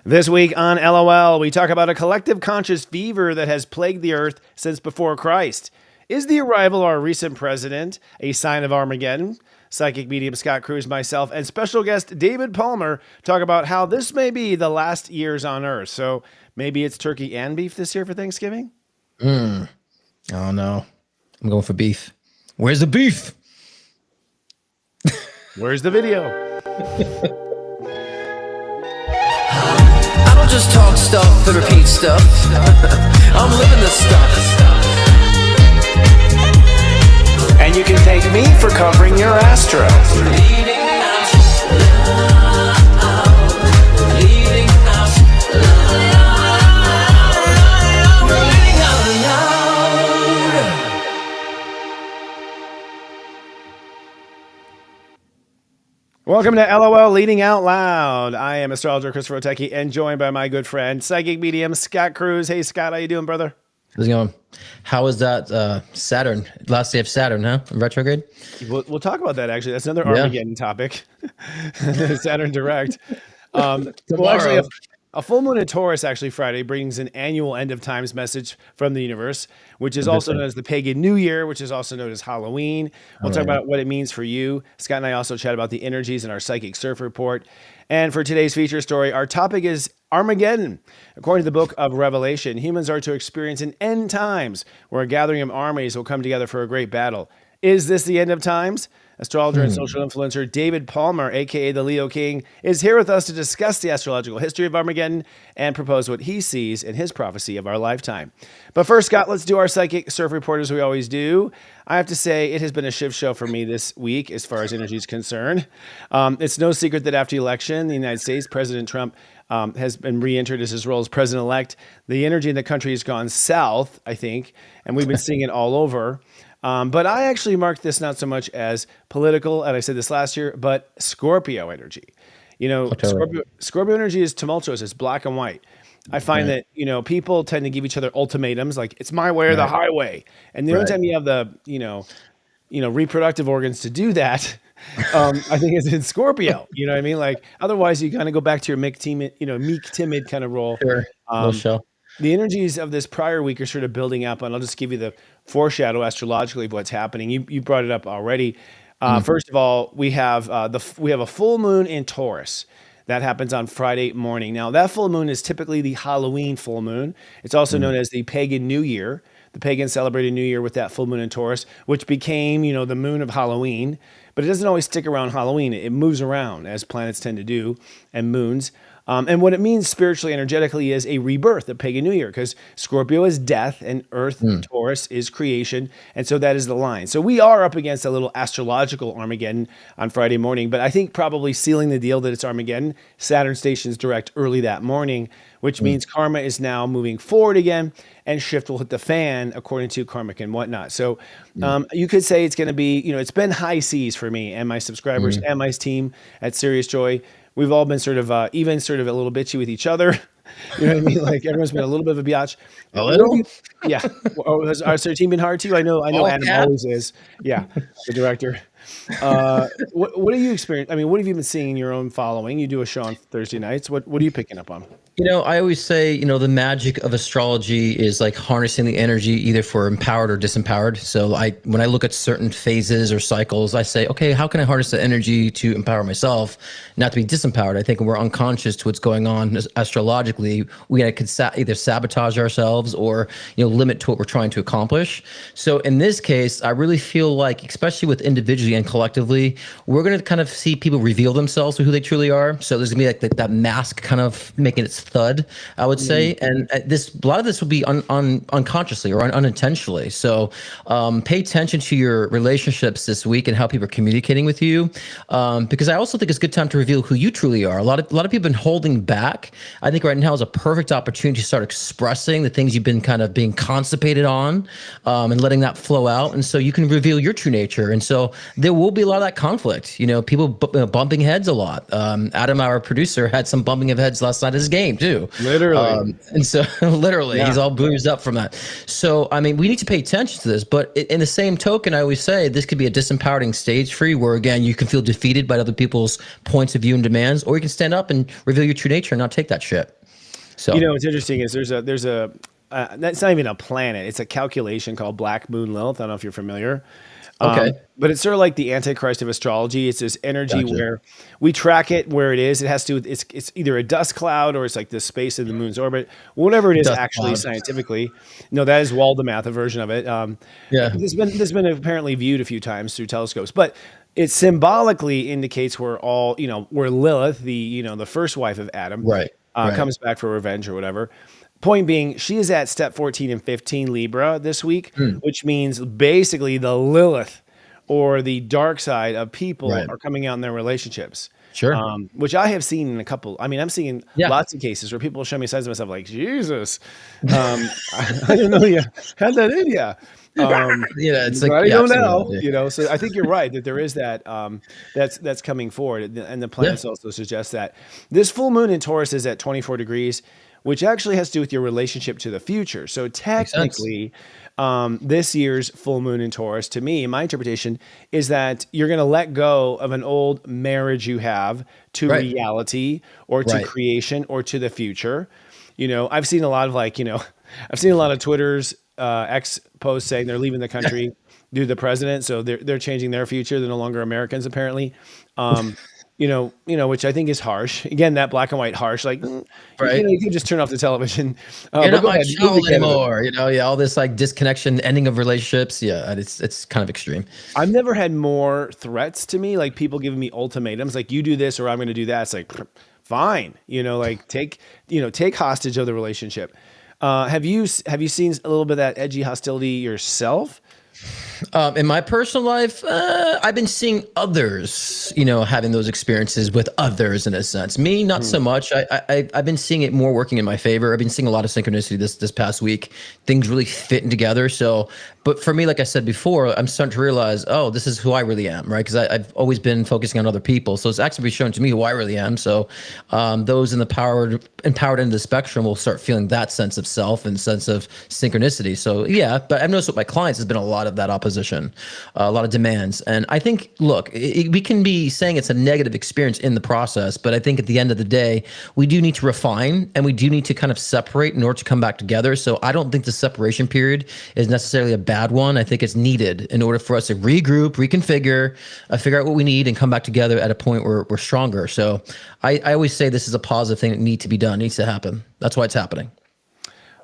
This week on LOL, we talk about a collective conscious fever that has plagued the earth since before Christ. Is the arrival of our recent president a sign of Armageddon? Psychic medium Scott Cruz, myself, and special guest David Palmer talk about how this may be the last years on Earth. So maybe it's turkey and beef this year for Thanksgiving? I don't know. I'm going for beef. Where's the beef? Where's the video? I don't just talk stuff and repeat stuff. I'm living this stuff. And you can thank me for covering your astro. Leading out loud. Leading out loud. Leading out loud. Welcome to LOL Leading Out Loud. I am astrologer Christopher Witecki and joined by my good friend, psychic medium Scott Cruz. Hey, Scott, how you doing, brother? How's it going? How was that Saturn? Last day of Saturn, huh? Retrograde? We'll talk about that, actually. That's another Armageddon topic. Saturn direct. Well, actually, a full moon in Taurus, actually, Friday, brings an annual end of times message from the universe, which is also known as the Pagan New Year, which is also known as Halloween. We'll talk about what it means for you. Scott and I also chat about the energies in our Psychic Surf Report. And for today's feature story, our topic is Armageddon. According to the book of Revelation, humans are to experience an end times where a gathering of armies will come together for a great battle. Is this the end of times? Astrologer and social influencer David Palmer, aka the Leo King, is here with us to discuss the astrological history of Armageddon and propose what he sees in his prophecy of our lifetime. But first, Scott, let's do our Psychic Surf Report as we always do. I have to say it has been a shift show for me this week as far as energy is concerned. It's no secret that after the election, the United States, President Trump has been re-entered as his role as president-elect. The energy in the country has gone south, I think, and we've been seeing it all over. But I actually marked this not so much as political, and I said this last year, but Scorpio energy. You know, Scorpio energy is tumultuous. It's black and white. I find that, you know, people tend to give each other ultimatums, like it's my way or the highway. And the only time you have the, you know, reproductive organs to do that, I think is in Scorpio. You know what I mean? Like otherwise, you kind of go back to your meek, timid kind of role. Sure. The energies of this prior week are sort of building up, and I'll just give you the foreshadow astrologically of what's happening. You brought it up already. First of all, we have a full moon in Taurus. That happens on Friday morning. Now, that full moon is typically the Halloween full moon. It's also known as the Pagan New Year. The pagans celebrated New Year with that full moon in Taurus, which became, the moon of Halloween. But it doesn't always stick around Halloween. It moves around, as planets tend to do, and moons. And what it means spiritually, energetically, is a rebirth, a pagan new year, because Scorpio is death and Earth, Taurus is creation. And so that is the line. So we are up against a little astrological Armageddon on Friday morning. But I think probably sealing the deal that it's Armageddon, Saturn stations direct early that morning, which means karma is now moving forward again and shift will hit the fan according to karmic and whatnot. So you could say it's going to be, it's been high seas for me and my subscribers and my team at Sirius Joy. We've all been sort of a little bitchy with each other. You know what I mean? Like everyone's been a little bit of a biatch. A little? Yeah. Has our team been hard too? I know Adam always is. Yeah. The director. What do you experience? I mean, what have you been seeing in your own following? You do a show on Thursday nights. What are you picking up on? I always say, the magic of astrology is like harnessing the energy either for empowered or disempowered. So when I look at certain phases or cycles, I say, okay, how can I harness the energy to empower myself, not to be disempowered? I think when we're unconscious to what's going on astrologically, we could either sabotage ourselves or, limit to what we're trying to accomplish. So in this case, I really feel like, especially with individually and collectively, we're going to kind of see people reveal themselves for who they truly are. So there's gonna be like that mask kind of making its thud, I would say, and a lot of this will be unconsciously or unintentionally. So pay attention to your relationships this week and how people are communicating with you, because I also think it's a good time to reveal who you truly are. A lot of people have been holding back. I think right now is a perfect opportunity to start expressing the things you've been kind of being constipated on, and letting that flow out, and so you can reveal your true nature. And so there will be a lot of that conflict. People bumping heads a lot. Adam, our producer, had some bumping of heads last night at his game. too. Literally. And so literally he's all bruised up from that. So, I mean, we need to pay attention to this, but in the same token, I always say this could be a disempowering stage for you where, again, you can feel defeated by other people's points of view and demands, or you can stand up and reveal your true nature and not take that shit. So, what's interesting is there's a that's not even a planet. It's a calculation called Black Moon Lilith. I don't know if you're familiar. Okay. But it's sort of like the Antichrist of astrology. It's this energy where we track it where it is. It has to, it's either a dust cloud or it's like the space of the moon's orbit, whatever it is dust actually cloud. Scientifically. No, that is Waldemath, a version of it. This has been apparently viewed a few times through telescopes, but it symbolically indicates we're all, where Lilith, the first wife of Adam, comes back for revenge or whatever. Point being, she is at step 14 and 15 Libra this week, which means basically the Lilith or the dark side of people are coming out in their relationships. Sure. Which I have seen in a couple. I mean, I'm seeing lots of cases where people show me sides of myself like, Jesus, I didn't know you had that in you. It's like, I don't know, so I think you're right that there is that, that's coming forward. And the planets also suggest that this full moon in Taurus is at 24 degrees, which actually has to do with your relationship to the future. So technically, this year's full moon in Taurus, to me, my interpretation is that you're going to let go of an old marriage you have to reality or to creation or to the future. I've seen a lot of I've seen a lot of Twitter's X posts saying they're leaving the country due to the president. So they're changing their future. They're no longer Americans, apparently. Which I think is harsh. Again, that black and white harsh, like, you can just turn off the television. You're not my child anymore. All this like disconnection, ending of relationships. Yeah, it's kind of extreme. I've never had more threats to me, like people giving me ultimatums, like you do this or I'm going to do that. It's like, fine, take hostage of the relationship. Have you seen a little bit of that edgy hostility yourself? In my personal life, I've been seeing others, having those experiences with others in a sense. Me, not so much. I've been seeing it more working in my favor. I've been seeing a lot of synchronicity this past week. Things really fitting together. So, but for me, like I said before, I'm starting to realize, oh, this is who I really am, right? Because I've always been focusing on other people. So it's actually shown to me who I really am. So those in the empowered end of the spectrum will start feeling that sense of self and sense of synchronicity. So yeah, but I've noticed with my clients, there's been a lot of that opposition, a lot of demands. And I think, look, we can be saying it's a negative experience in the process, but I think at the end of the day, we do need to refine and we do need to kind of separate in order to come back together. So I don't think the separation period is necessarily a bad one. I think it's needed in order for us to regroup, reconfigure, figure out what we need and come back together at a point where we're stronger. So I always say this is a positive thing that needs to be done, needs to happen. That's why it's happening.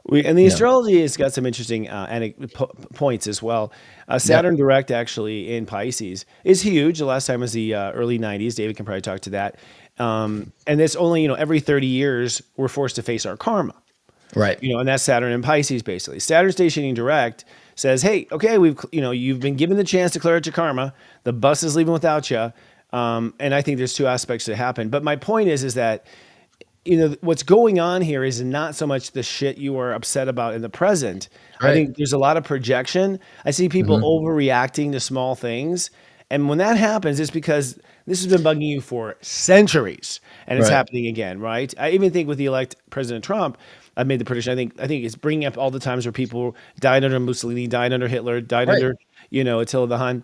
The astrology has got some interesting points as well. Saturn direct actually in Pisces is huge. The last time was the early 90s. David can probably talk to that. And it's only, every 30 years we're forced to face our karma. Right. And that's Saturn in Pisces basically. Saturn stationing direct says, hey, okay, you've been given the chance to clear out your karma. The bus is leaving without you. And I think there's two aspects that happen. But my point is that what's going on here is not so much the shit you are upset about in the present. Right. I think there's a lot of projection. I see people overreacting to small things. And when that happens, it's because this has been bugging you for centuries and it's happening again, right? I even think with the elect President Trump, I've made the prediction. I think it's bringing up all the times where people died under Mussolini, died under Hitler, died under, Attila the Hun,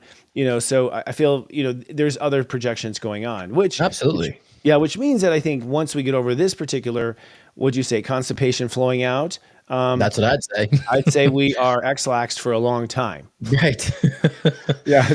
so I feel, there's other projections going on, which absolutely. Which means that I think once we get over this particular, would you say, constipation flowing out? That's what I'd say. I'd say we are X-laxed for a long time. Right. Yeah.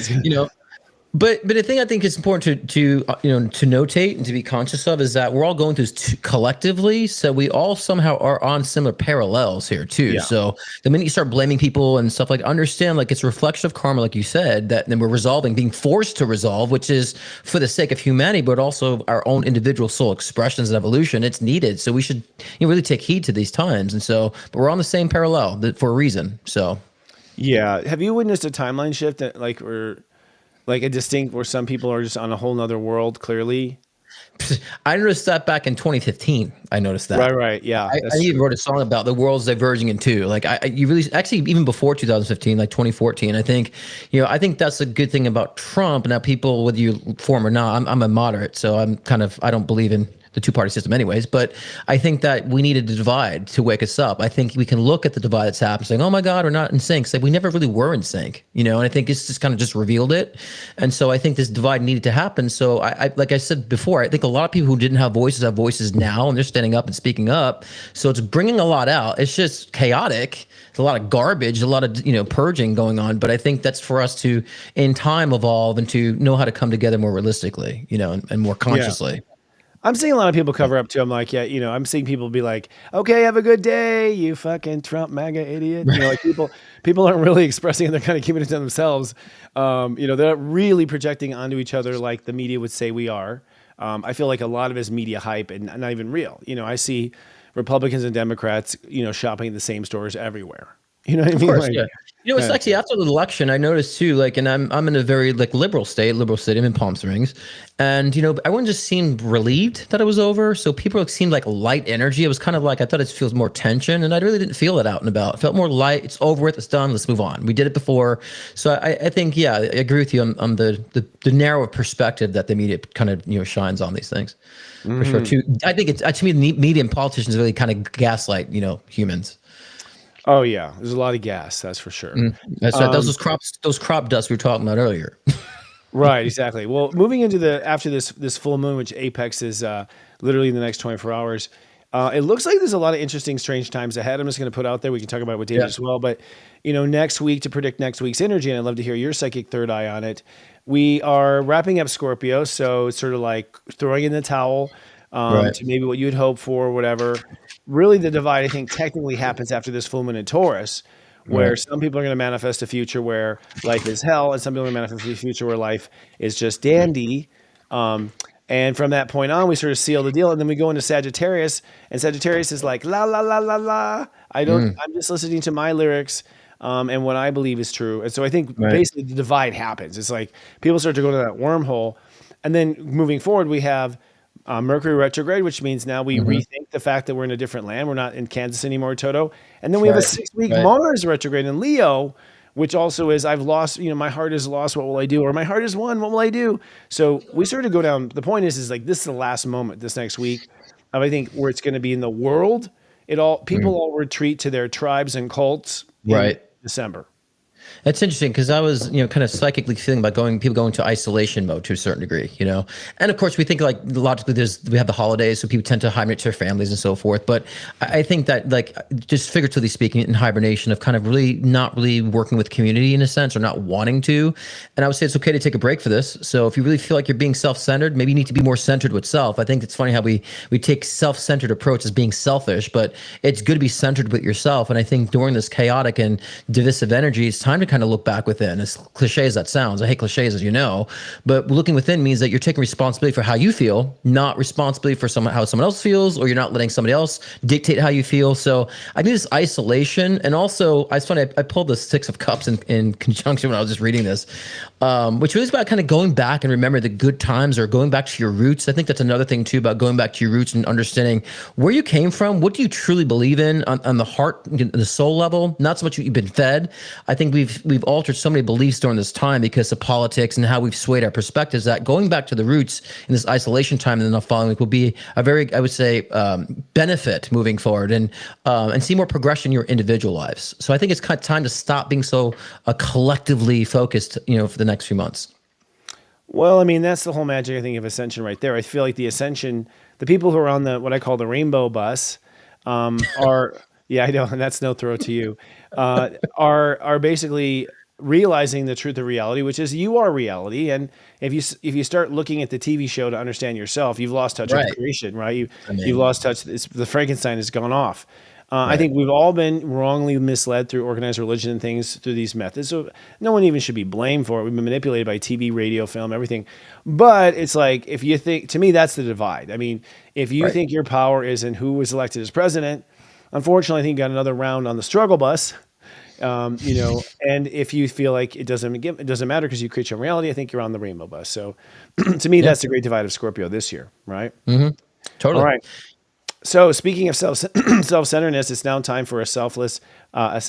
But the thing I think is important to notate and to be conscious of is that we're all going through this collectively. So we all somehow are on similar parallels here too. Yeah. So the minute you start blaming people and stuff, like, understand, like, it's a reflection of karma, like you said, that then we're resolving, being forced to resolve, which is for the sake of humanity, but also our own individual soul expressions and evolution. It's needed. So we should really take heed to these times. And so, but we're on the same parallel for a reason. So. Yeah. Have you witnessed a timeline shift that like a distinct where some people are just on a whole nother world clearly? I noticed that back in 2015. I noticed that. Right. Yeah. I even wrote a song about the world's diverging in two. Like you really, actually, even before 2015, like 2014, I think, I think that's a good thing about Trump. Now people, whether you for him or not, I'm a moderate. So I don't believe in the two-party system anyways. But I think that we needed to divide to wake us up. I think we can look at the divide that's happened saying, oh my God, we're not in sync. It's like we never really were in sync, and I think it's just kind of just revealed it. And so I think this divide needed to happen. So I like I said before, I think a lot of people who didn't have voices now, and they're standing up and speaking up. So it's bringing a lot out. It's just chaotic. It's a lot of garbage, a lot of purging going on. But I think that's for us to, in time, evolve and to know how to come together more realistically, and more consciously. Yeah. I'm seeing a lot of people cover up too. I'm like, I'm seeing people be like, okay, have a good day, you fucking Trump MAGA idiot. Like people aren't really expressing it. They're kind of keeping it to themselves. They're not really projecting onto each other like the media would say we are. I feel like a lot of it is media hype and not even real. I see Republicans and Democrats, shopping at the same stores everywhere. You know what I mean? Of course, yeah. It's actually after the election, I noticed too, and I'm in a very liberal city. I'm in Palm Springs, and everyone just seemed relieved that it was over. So people seemed like light energy. It was kind of like I thought it feels more tension, and I really didn't feel it out and about. It felt more light. It's over with. It's done. Let's move on. We did it before, so I think I agree with you on the narrow perspective that the media kind of shines on these things. For sure. Too, I think it's to me the media and politicians really kind of gaslight humans. Oh yeah, there's a lot of gas, that's for sure. That's right. Those crop dusts we were talking about earlier. Right, exactly. Well, moving into after this full moon, which apex is literally in the next 24 hours, it looks like there's a lot of interesting, strange times ahead. I'm just going to put out there. We can talk about it with David as well. But next week, to predict next week's energy, and I'd love to hear your psychic third eye on it. We are wrapping up Scorpio, so it's sort of like throwing in the towel to maybe what you'd hope for, whatever. Really, the divide, I think, technically happens after this full moon in Taurus, where some people are going to manifest a future where life is hell, and some people are going to manifest a future where life is just dandy. And from that point on, we sort of seal the deal, and then we go into Sagittarius, and Sagittarius is like, la, la, la, la, la. I'm just listening to my lyrics and what I believe is true. And so I think basically the divide happens. It's like people start to go to that wormhole. And then moving forward, we have Mercury retrograde, which means now we rethink the fact that we're in a different land. We're not in Kansas anymore, Toto. And then we have a 6-week Mars retrograde in Leo, which also is I've lost, my heart is lost. What will I do? Or my heart is won. What will I do? So we sort of go down. The point is like this is the last moment this next week of I think where it's going to be in the world. People all retreat to their tribes and cults in December. That's interesting because I was, kind of psychically feeling about people going to isolation mode to a certain degree, and of course we think like logically we have the holidays, so people tend to hibernate to their families and so forth. But I think that just figuratively speaking, in hibernation of kind of really not really working with community in a sense or not wanting to. And I would say it's okay to take a break for this. So if you really feel like you're being self-centered, maybe you need to be more centered with self. I think it's funny how we take self-centered approach as being selfish, but it's good to be centered with yourself. And I think during this chaotic and divisive energy, it's time to kind of look back within. As cliche as that sounds, I hate cliches, as you know, but looking within means that you're taking responsibility for how you feel, not responsibility for how someone else feels, or you're not letting somebody else dictate how you feel. So I think this isolation, and also it's funny, I pulled the Six of Cups in conjunction when I was just reading this, which really is about kind of going back and remember the good times or going back to your roots. I think that's another thing too about going back to your roots and understanding where you came from. What do you truly believe in on the heart, the soul level? Not so much what you've been fed. I think we've altered so many beliefs during this time because of politics and how we've swayed our perspectives, that going back to the roots in this isolation time and then the following week will be a very, I would say, benefit moving forward and see more progression in your individual lives. So I think it's kind of time to stop being so collectively focused, for the next few months. Well, I mean, that's the whole magic, I think, of Ascension right there. I feel like the Ascension, the people who are on what I call the rainbow bus are, yeah, I know, and that's no throw to you, are basically realizing the truth of reality, which is you are reality. And if you start looking at the TV show to understand yourself, you've lost touch with creation, right? You've lost touch. The Frankenstein has gone off. I think we've all been wrongly misled through organized religion and things through these methods. So no one even should be blamed for it. We've been manipulated by TV, radio, film, everything. But it's like, if you think, to me, that's the divide. I mean, if you think your power is in who was elected as president, unfortunately, I think you got another round on the struggle bus. And if you feel like it doesn't matter because you create your own reality, I think you're on the rainbow bus. So to me, that's the great divide of Scorpio this year, right? Mm-hmm. Totally. All right. So speaking of self-centeredness, it's now time for a selfless, a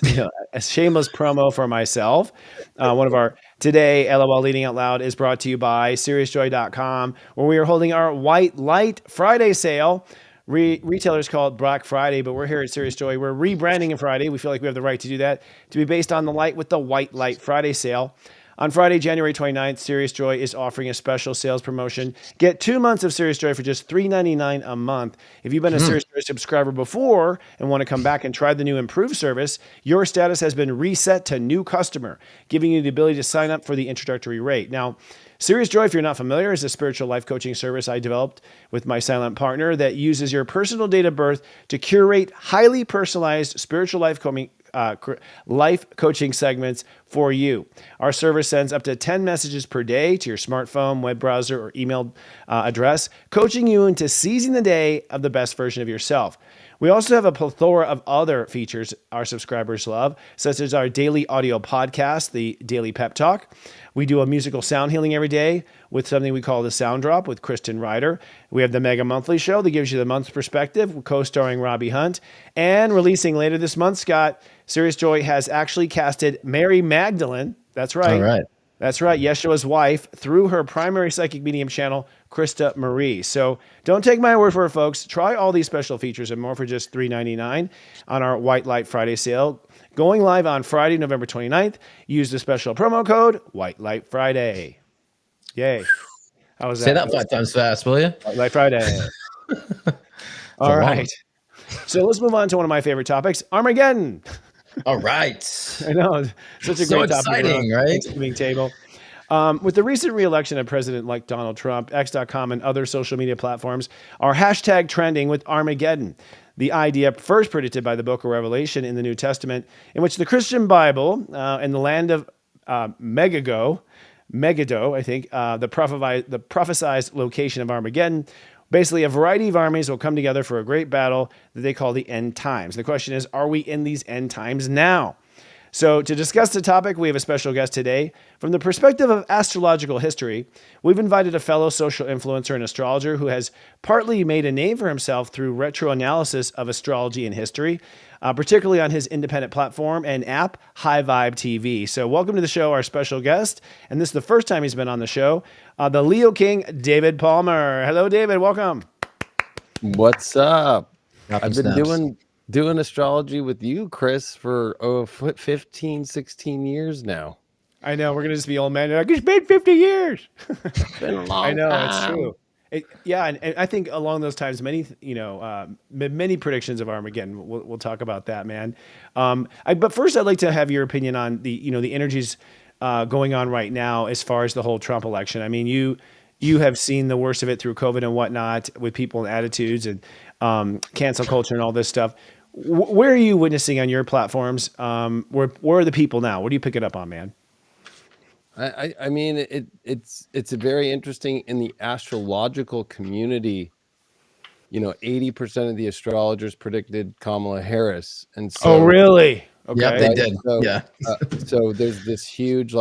shameless promo for myself. One of our Today, LOL Leading Out Loud is brought to you by SiriusJoy.com, where we are holding our White Light Friday sale. Retailers call it Black Friday, but we're here at Sirius Joy. We're rebranding it Friday. We feel like we have the right to do that, to be based on the light with the White Light Friday sale. On Friday, January 29th, Sirius Joy is offering a special sales promotion. Get 2 months of Sirius Joy for just $3.99 a month. If you've been a Sirius Joy subscriber before and want to come back and try the new improved service, your status has been reset to new customer, giving you the ability to sign up for the introductory rate. Now, Sirius Joy, if you're not familiar, is a spiritual life coaching service I developed with my silent partner that uses your personal date of birth to curate highly personalized spiritual life coaching segments for you. Our service sends up to 10 messages per day to your smartphone, web browser, or email address, coaching you into seizing the day of the best version of yourself. We also have a plethora of other features our subscribers love, such as our daily audio podcast, the Daily Pep Talk. We do a musical sound healing every day with something we call the Sound Drop with Kristen Ryder. We have the Mega Monthly Show that gives you the month's perspective, co-starring Robbie Hunt. And releasing later this month, Scott, Sirius Joy has actually casted Mary Magdalene. That's right. All right. That's right, Yeshua's wife, through her primary psychic medium channel, Krista Marie. So don't take my word for it, folks. Try all these special features and more for just $3.99 on our White Light Friday sale. Going live on Friday, November 29th. Use the special promo code White Light Friday. Yay. How was that? Say that 5 times fast, will you? White Light Friday. All right. So let's move on to one of my favorite topics, Armageddon. All right. I know. Such a So great exciting, topic. right? Thanksgiving table. With the recent re-election of President-elect Donald Trump, X.com and other social media platforms are hashtag trending with Armageddon, the idea first predicted by the book of Revelation in the New Testament, in which the Christian Bible in the land of Megiddo, I think, the prophesized location of Armageddon. Basically, a variety of armies will come together for a great battle that they call the end times. The question is, are we in these end times now? So to discuss the topic, we have a special guest today. From the perspective of astrological history, we've invited a fellow social influencer and astrologer who has partly made a name for himself through retro-analysis of astrology and history, particularly on his independent platform and app, High Vibe TV. So welcome to the show, our special guest. And this is the first time he's been on the show, the Leo King, David Palmer. Hello, David. Welcome. What's up? Dropping I've been snaps. doing astrology with you, Chris, for 15, 16 years now. I know. We're going to just be old men. Like, it's been 50 years. It's been a long I know. time. It's true. And I think along those times, many predictions of Armageddon. We'll talk about that, man. But first, I'd like to have your opinion on the energies going on right now as far as the whole Trump election. I mean, you have seen the worst of it through COVID and whatnot with people and attitudes and cancel culture and all this stuff. Where are you witnessing on your platforms? Where are the people now? What are you picking up on, man? I mean, it's very interesting in the astrological community. 80% of the astrologers predicted Kamala Harris, and so really? Okay. Yeah, they did. So, Yeah. So there's this huge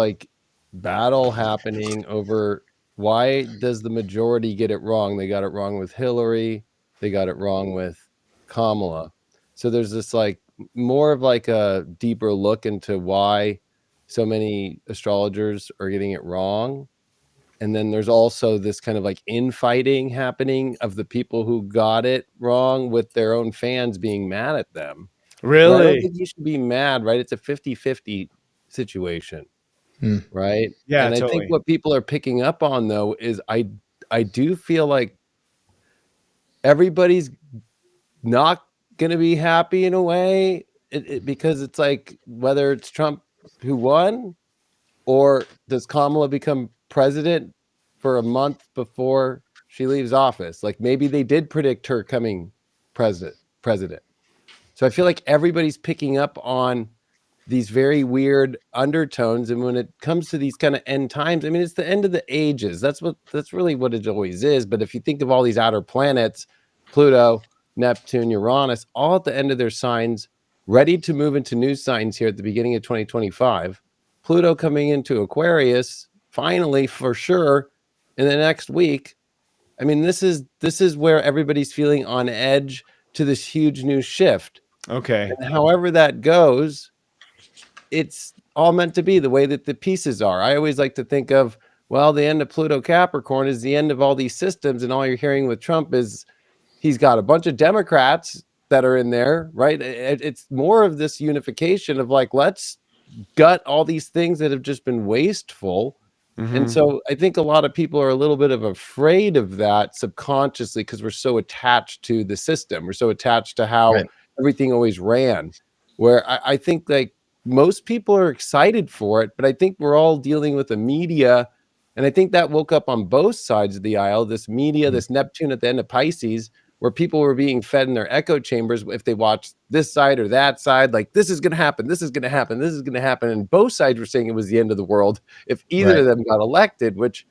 battle happening over why does the majority get it wrong? They got it wrong with Hillary. They got it wrong with Kamala. So there's this more of a deeper look into why so many astrologers are getting it wrong. And then there's also this kind of infighting happening of the people who got it wrong with their own fans being mad at them. Really? I don't think you should be mad, right? It's a 50-50 situation, right? Yeah, and I totally. think what people are picking up on, though, is I do feel like everybody's not going to be happy in a way because it's whether it's Trump who won or does Kamala become president for a month before she leaves office. Maybe they did predict her coming president. So I feel like everybody's picking up on these very weird undertones. And when it comes to these kind of end times, I mean, it's the end of the ages. That's really what it always is. But if you think of all these outer planets, Pluto, Neptune, Uranus, all at the end of their signs, ready to move into new signs here at the beginning of 2025. Pluto coming into Aquarius, finally, for sure, in the next week. I mean, this is where everybody's feeling on edge to this huge new shift. Okay. And however that goes, it's all meant to be, the way that the pieces are. I always like to think of, well, the end of Pluto Capricorn is the end of all these systems, and all you're hearing with Trump is he's got a bunch of Democrats that are in there, right? It's more of this unification of like, let's gut all these things that have just been wasteful. And so I think a lot of people are a little bit of afraid of that subconsciously because we're so attached to the system. We're so attached to how everything always ran, where I think like most people are excited for it, but I think we're all dealing with the media. And I think that woke up on both sides of the aisle, this media, this Neptune at the end of Pisces, where people were being fed in their echo chambers if they watched this side or that side, like this is going to happen, this is going to happen, this is going to happen. And both sides were saying it was the end of the world if either of them got elected, which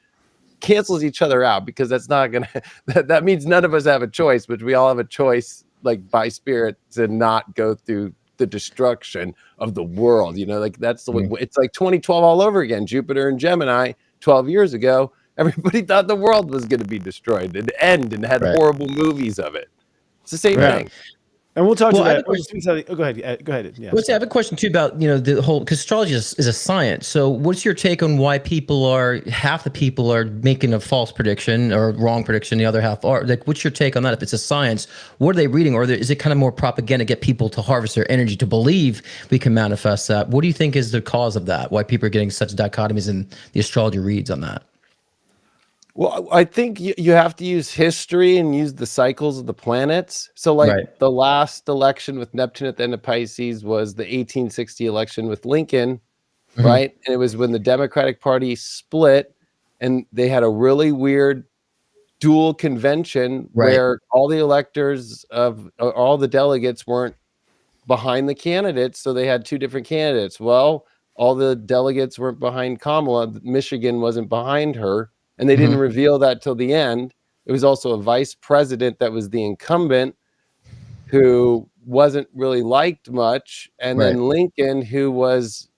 cancels each other out because that's not going to, that means none of us have a choice, but we all have a choice, like by spirit, to not go through the destruction of the world. You know, like that's the way, it's like 2012 all over again. Jupiter and Gemini 12 years ago. Everybody thought the world was going to be destroyed and end and had horrible movies of it. It's the same thing. And we'll talk to that. Go ahead. Go ahead. Yeah. I have a question too about, the whole, because astrology is a science. So what's your take on why half the people are making a false prediction or wrong prediction, the other half are? Like, what's your take on that? If it's a science, what are they reading? Or is it kind of more propaganda to get people to harvest their energy to believe we can manifest that? What do you think is the cause of that? Why people are getting such dichotomies in the astrology reads on that? Well, I think you have to use history and use the cycles of the planets. So like the last election with Neptune at the end of Pisces was the 1860 election with Lincoln, right? And it was when the Democratic Party split and they had a really weird dual convention where all the electors of all the delegates weren't behind the candidates. So they had two different candidates. Well, all the delegates weren't behind Kamala. Michigan wasn't behind her. And they didn't reveal that till the end. It was also a vice president that was the incumbent who wasn't really liked much. And then Lincoln, who was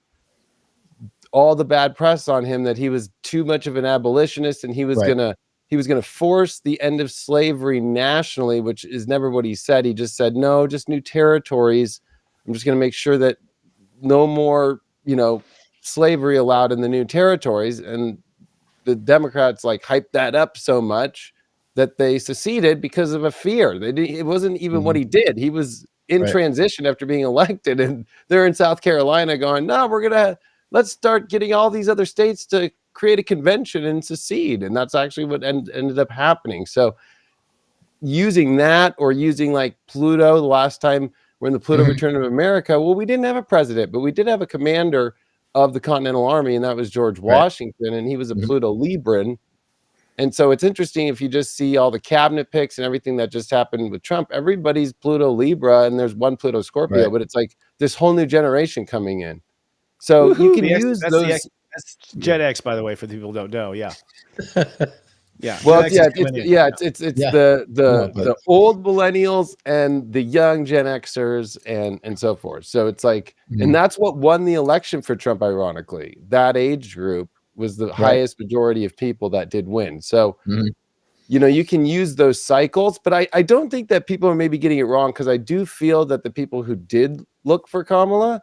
all the bad press on him that he was too much of an abolitionist and he was gonna force the end of slavery nationally, which is never what he said. He just said, no, just new territories. I'm just gonna make sure that no more, slavery allowed in the new territories. And the Democrats like hyped that up so much that they seceded because of a fear. It wasn't even what he did. He was in transition after being elected, and they're in South Carolina going, no, let's start getting all these other states to create a convention and secede. And that's actually what ended up happening. So using that, or using like Pluto, the last time when the Pluto returned to America, well, we didn't have a president, but we did have a commander of the Continental Army, and that was George Washington, and he was a Pluto Libran. And so it's interesting if you just see all the cabinet picks and everything that just happened with Trump, everybody's Pluto Libra, and there's one Pluto Scorpio, but it's like this whole new generation coming in. So you can use those. That's Gen X, by the way, for the people who don't know. Yeah. Yeah. Well, it's the old millennials and the young Gen Xers and so forth. So it's like, and that's what won the election for Trump, ironically. That age group was the highest majority of people that did win. So, you can use those cycles, but I don't think that people are maybe getting it wrong, because I do feel that the people who did look for Kamala,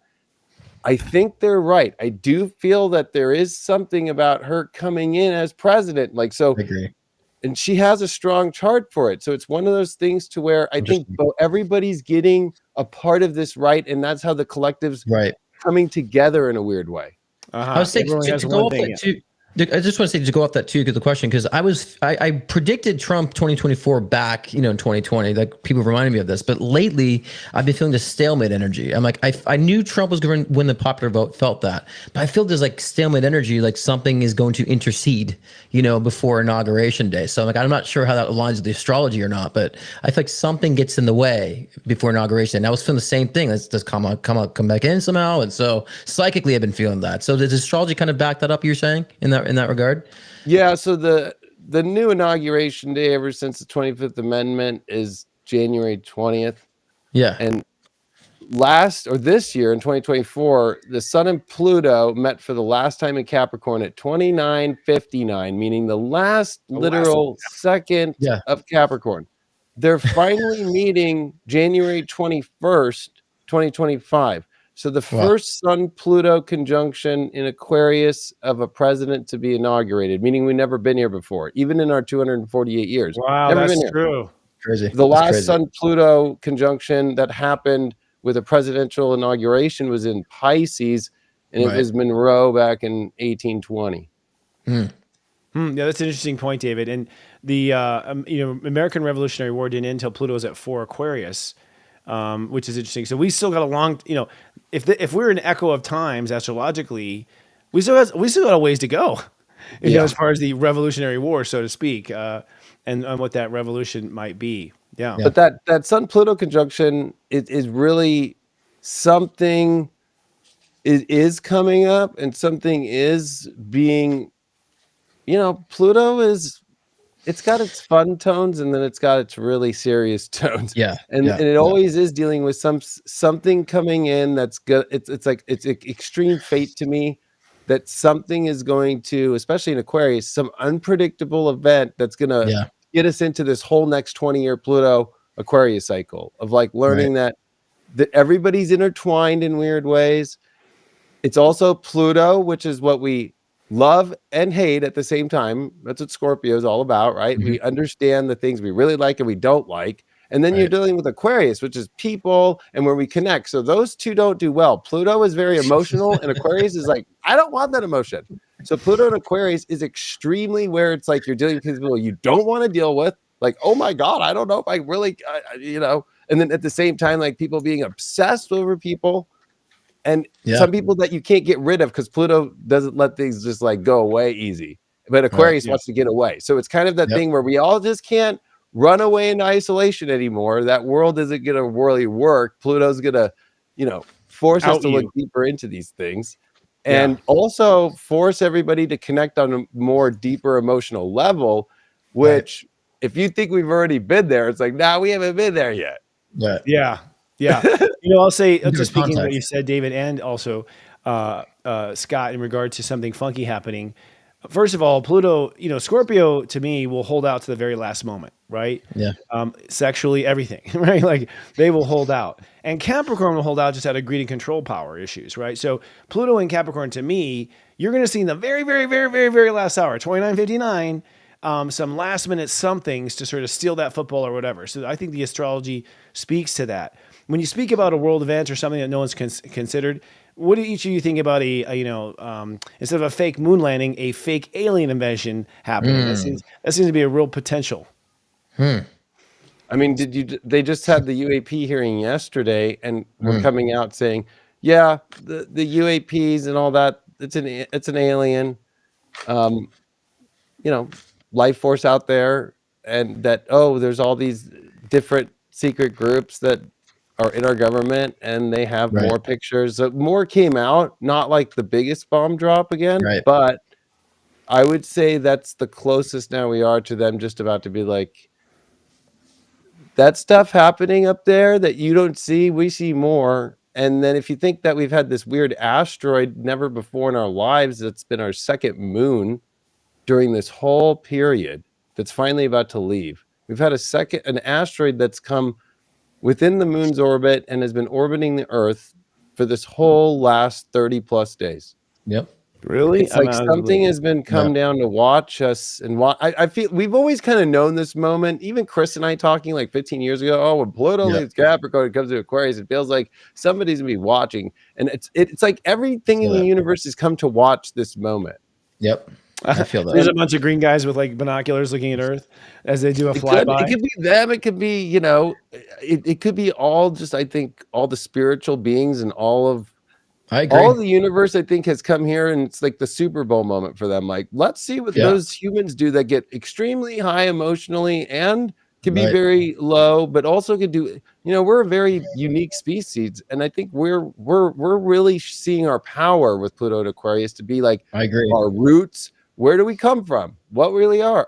I think they're right. I do feel that there is something about her coming in as president. Like, so, I agree. And she has a strong chart for it. So it's one of those things to where I think everybody's getting a part of this right. And that's how the collective's coming together in a weird way. I was saying to go off that too. I just want to say to go off that too, because the question, because I predicted Trump 2024 back, in 2020. Like, people reminded me of this, but lately I've been feeling this stalemate energy. I'm like, I knew Trump was going to win the popular vote, felt that, but I feel there's like stalemate energy, like something is going to intercede, before inauguration day. So I'm like, I'm not sure how that aligns with the astrology or not, but I feel like something gets in the way before inauguration. And I was feeling the same thing. Does come back in somehow? And so psychically, I've been feeling that. So does astrology kind of back that up? You're saying in that regard? Yeah. So the new inauguration day ever since the 25th Amendment is January 20th. Yeah. And this year in 2024, the Sun and Pluto met for the last time in Capricorn at 29:59, meaning the last literal second of Capricorn. They're finally meeting January 21st, 2025. So the first Sun-Pluto conjunction in Aquarius of a president to be inaugurated, meaning we've never been here before, even in our 248 years. Wow, never that's been here. true. Crazy. The last Sun-Pluto conjunction that happened with a presidential inauguration was in Pisces, and it was Monroe back in 1820. Yeah, that's an interesting point, David. And the American Revolutionary War didn't end until Pluto was at 4 Aquarius, which is interesting. So we still got a long, if we're an echo of times astrologically, we still got a ways to go, as far as the Revolutionary War, so to speak, and what that revolution might be. Yeah. But that Sun-Pluto conjunction is really something is coming up, and something is being, Pluto it's got its fun tones, and then it's got its really serious tones. And it always is dealing with something coming in that's good. It's like it's extreme fate to me, that something is going to, especially in Aquarius, some unpredictable event that's gonna get us into this whole next 20-year Pluto Aquarius cycle of like learning that everybody's intertwined in weird ways. It's also Pluto, which is what we love and hate at the same time. That's what Scorpio is all about, right? We understand the things we really like and we don't like. And then you're dealing with Aquarius, which is people and where we connect. So those two don't do well. Pluto is very emotional, and Aquarius is like, I don't want that emotion. So Pluto and Aquarius is extremely where it's like you're dealing with people you don't want to deal with. Like, oh my God, I don't know if I really, and then at the same time, like people being obsessed over people. And some people that you can't get rid of because Pluto doesn't let things just like go away easy. But Aquarius wants to get away. So it's kind of that thing where we all just can't run away into isolation anymore. That world isn't going to really work. Pluto's going to, force us to look deeper into these things. And also force everybody to connect on a more deeper emotional level, which if you think we've already been there, it's like, nah, we haven't been there yet. Yeah. I'll say, just speaking of what you said, David, and also Scott, in regard to something funky happening. First of all, Pluto, Scorpio to me will hold out to the very last moment, right? Sexually, everything, right? Like they will hold out. And Capricorn will hold out just out of greed and control power issues, right? So Pluto and Capricorn, to me, you're going to see in the very, very, very, very, very last hour, 29:59, some last minute somethings to sort of steal that football or whatever. So I think the astrology speaks to that. When you speak about a world event or something that no one's considered, what do each of you think about instead of a fake moon landing, a fake alien invasion happening? That seems to be a real potential. I mean, they just had the UAP hearing yesterday, and we're coming out saying, the UAPs and all that, it's an alien, life force out there, and that, there's all these different secret groups that are in our government, and they have more pictures. So more came out, not like the biggest bomb drop again, but I would say that's the closest now we are to them just about to be like, that stuff happening up there that you don't see, we see more. And then if you think that we've had this weird asteroid never before in our lives, that's been our second moon during this whole period, that's finally about to leave. We've had an asteroid that's come within the moon's orbit and has been orbiting the Earth for this whole last 30 plus days. Really? It's like something has been come down to watch us, and I feel we've always kind of known this moment. Even Chris and I talking like 15 years ago, when Pluto leaves Capricorn, it comes to Aquarius, it feels like somebody's gonna be watching. And it's like everything in the universe has come to watch this moment. I feel that. There's a bunch of green guys with like binoculars looking at Earth as they do a flyby. It could be them. It could be, it could be all just, I think, all the spiritual beings and all of the universe, I think, has come here, and it's like the Super Bowl moment for them. Like, let's see what those humans do that get extremely high emotionally and can be very low, but also can do, we're a very unique species. And I think we're really seeing our power with Pluto and Aquarius to be like our roots. Where do we come from? What we are,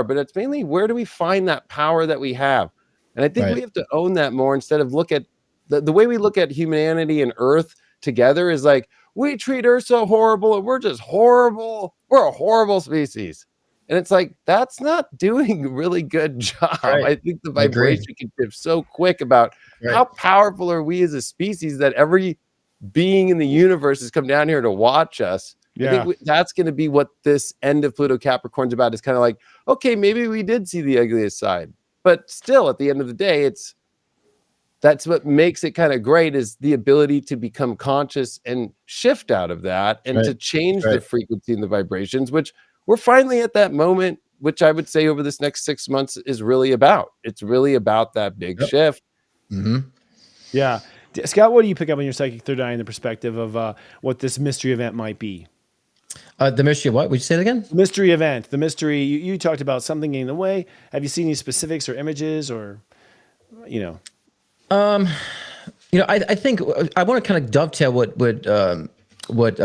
but it's mainly where do we find that power that we have? And I think we have to own that more instead of look at the way we look at humanity and Earth together is like, we treat Earth so horrible and we're just horrible. We're a horrible species. And it's like, that's not doing a really good job. I think the vibration can shift so quick about how powerful are we as a species that every being in the universe has come down here to watch us. I think that's going to be what this end of Pluto Capricorn's about. Is kind of like, okay, maybe we did see the ugliest side, but still at the end of the day, that's what makes it kind of great, is the ability to become conscious and shift out of that and to change the frequency and the vibrations, which we're finally at that moment, which I would say over this next 6 months is really about. It's really about that big shift. Mm-hmm. Yeah. Scott, what do you pick up on your psychic third eye in the perspective of what this mystery event might be? The mystery of what? Would you say it again? Mystery event. The mystery, you talked about something getting in the way. Have you seen any specifics or images or, I think I want to kind of dovetail what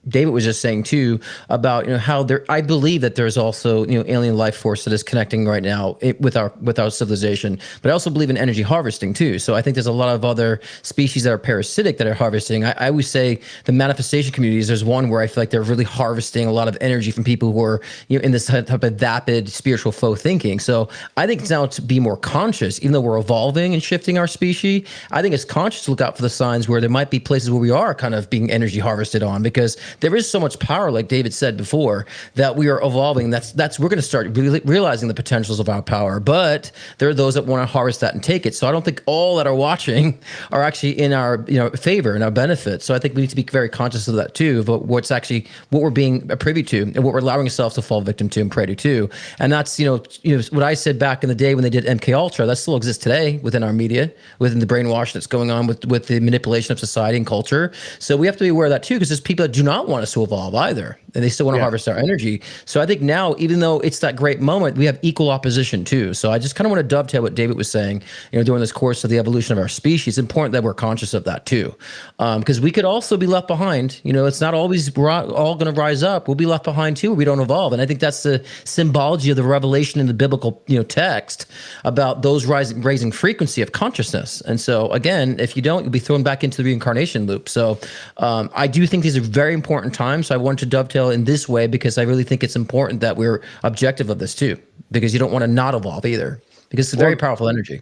David was just saying too about how I believe that there's also alien life force that is connecting right now with our civilization, but I also believe in energy harvesting too. So I think there's a lot of other species that are parasitic that are harvesting. I always say the manifestation communities. There's one where I feel like they're really harvesting a lot of energy from people who are in this type of vapid spiritual faux thinking. So I think it's now to be more conscious, even though we're evolving and shifting our species. I think it's conscious to look out for the signs where there might be places where we are kind of being energy harvested on, because there is so much power, like David said before, that we are evolving. That's we're going to start really realizing the potentials of our power, but there are those that want to harvest that and take it. So I don't think all that are watching are actually in our favor and our benefit. So I think we need to be very conscious of that too, but what we're being privy to and what we're allowing ourselves to fall victim to and prey to too. And that's what I said back in the day when they did MK Ultra. That still exists today within our media, within the brainwash that's going on with the manipulation of society and culture. So we have to be aware of that too, because there's people that do not want us to evolve either, and they still want to harvest our energy. So I think now, even though it's that great moment, we have equal opposition too. So I just kind of want to dovetail what David was saying, during this course of the evolution of our species. It's important that we're conscious of that too, because we could also be left behind. It's not always we're all going to rise up. We'll be left behind too if we don't evolve. And I think that's the symbology of the revelation in the biblical text about those raising frequency of consciousness. And so again, if you don't, you'll be thrown back into the reincarnation loop. So I do think these are very important times. So I want to dovetail in this way because I really think it's important that we're objective of this too, because you don't want to not evolve either, because it's a very powerful energy.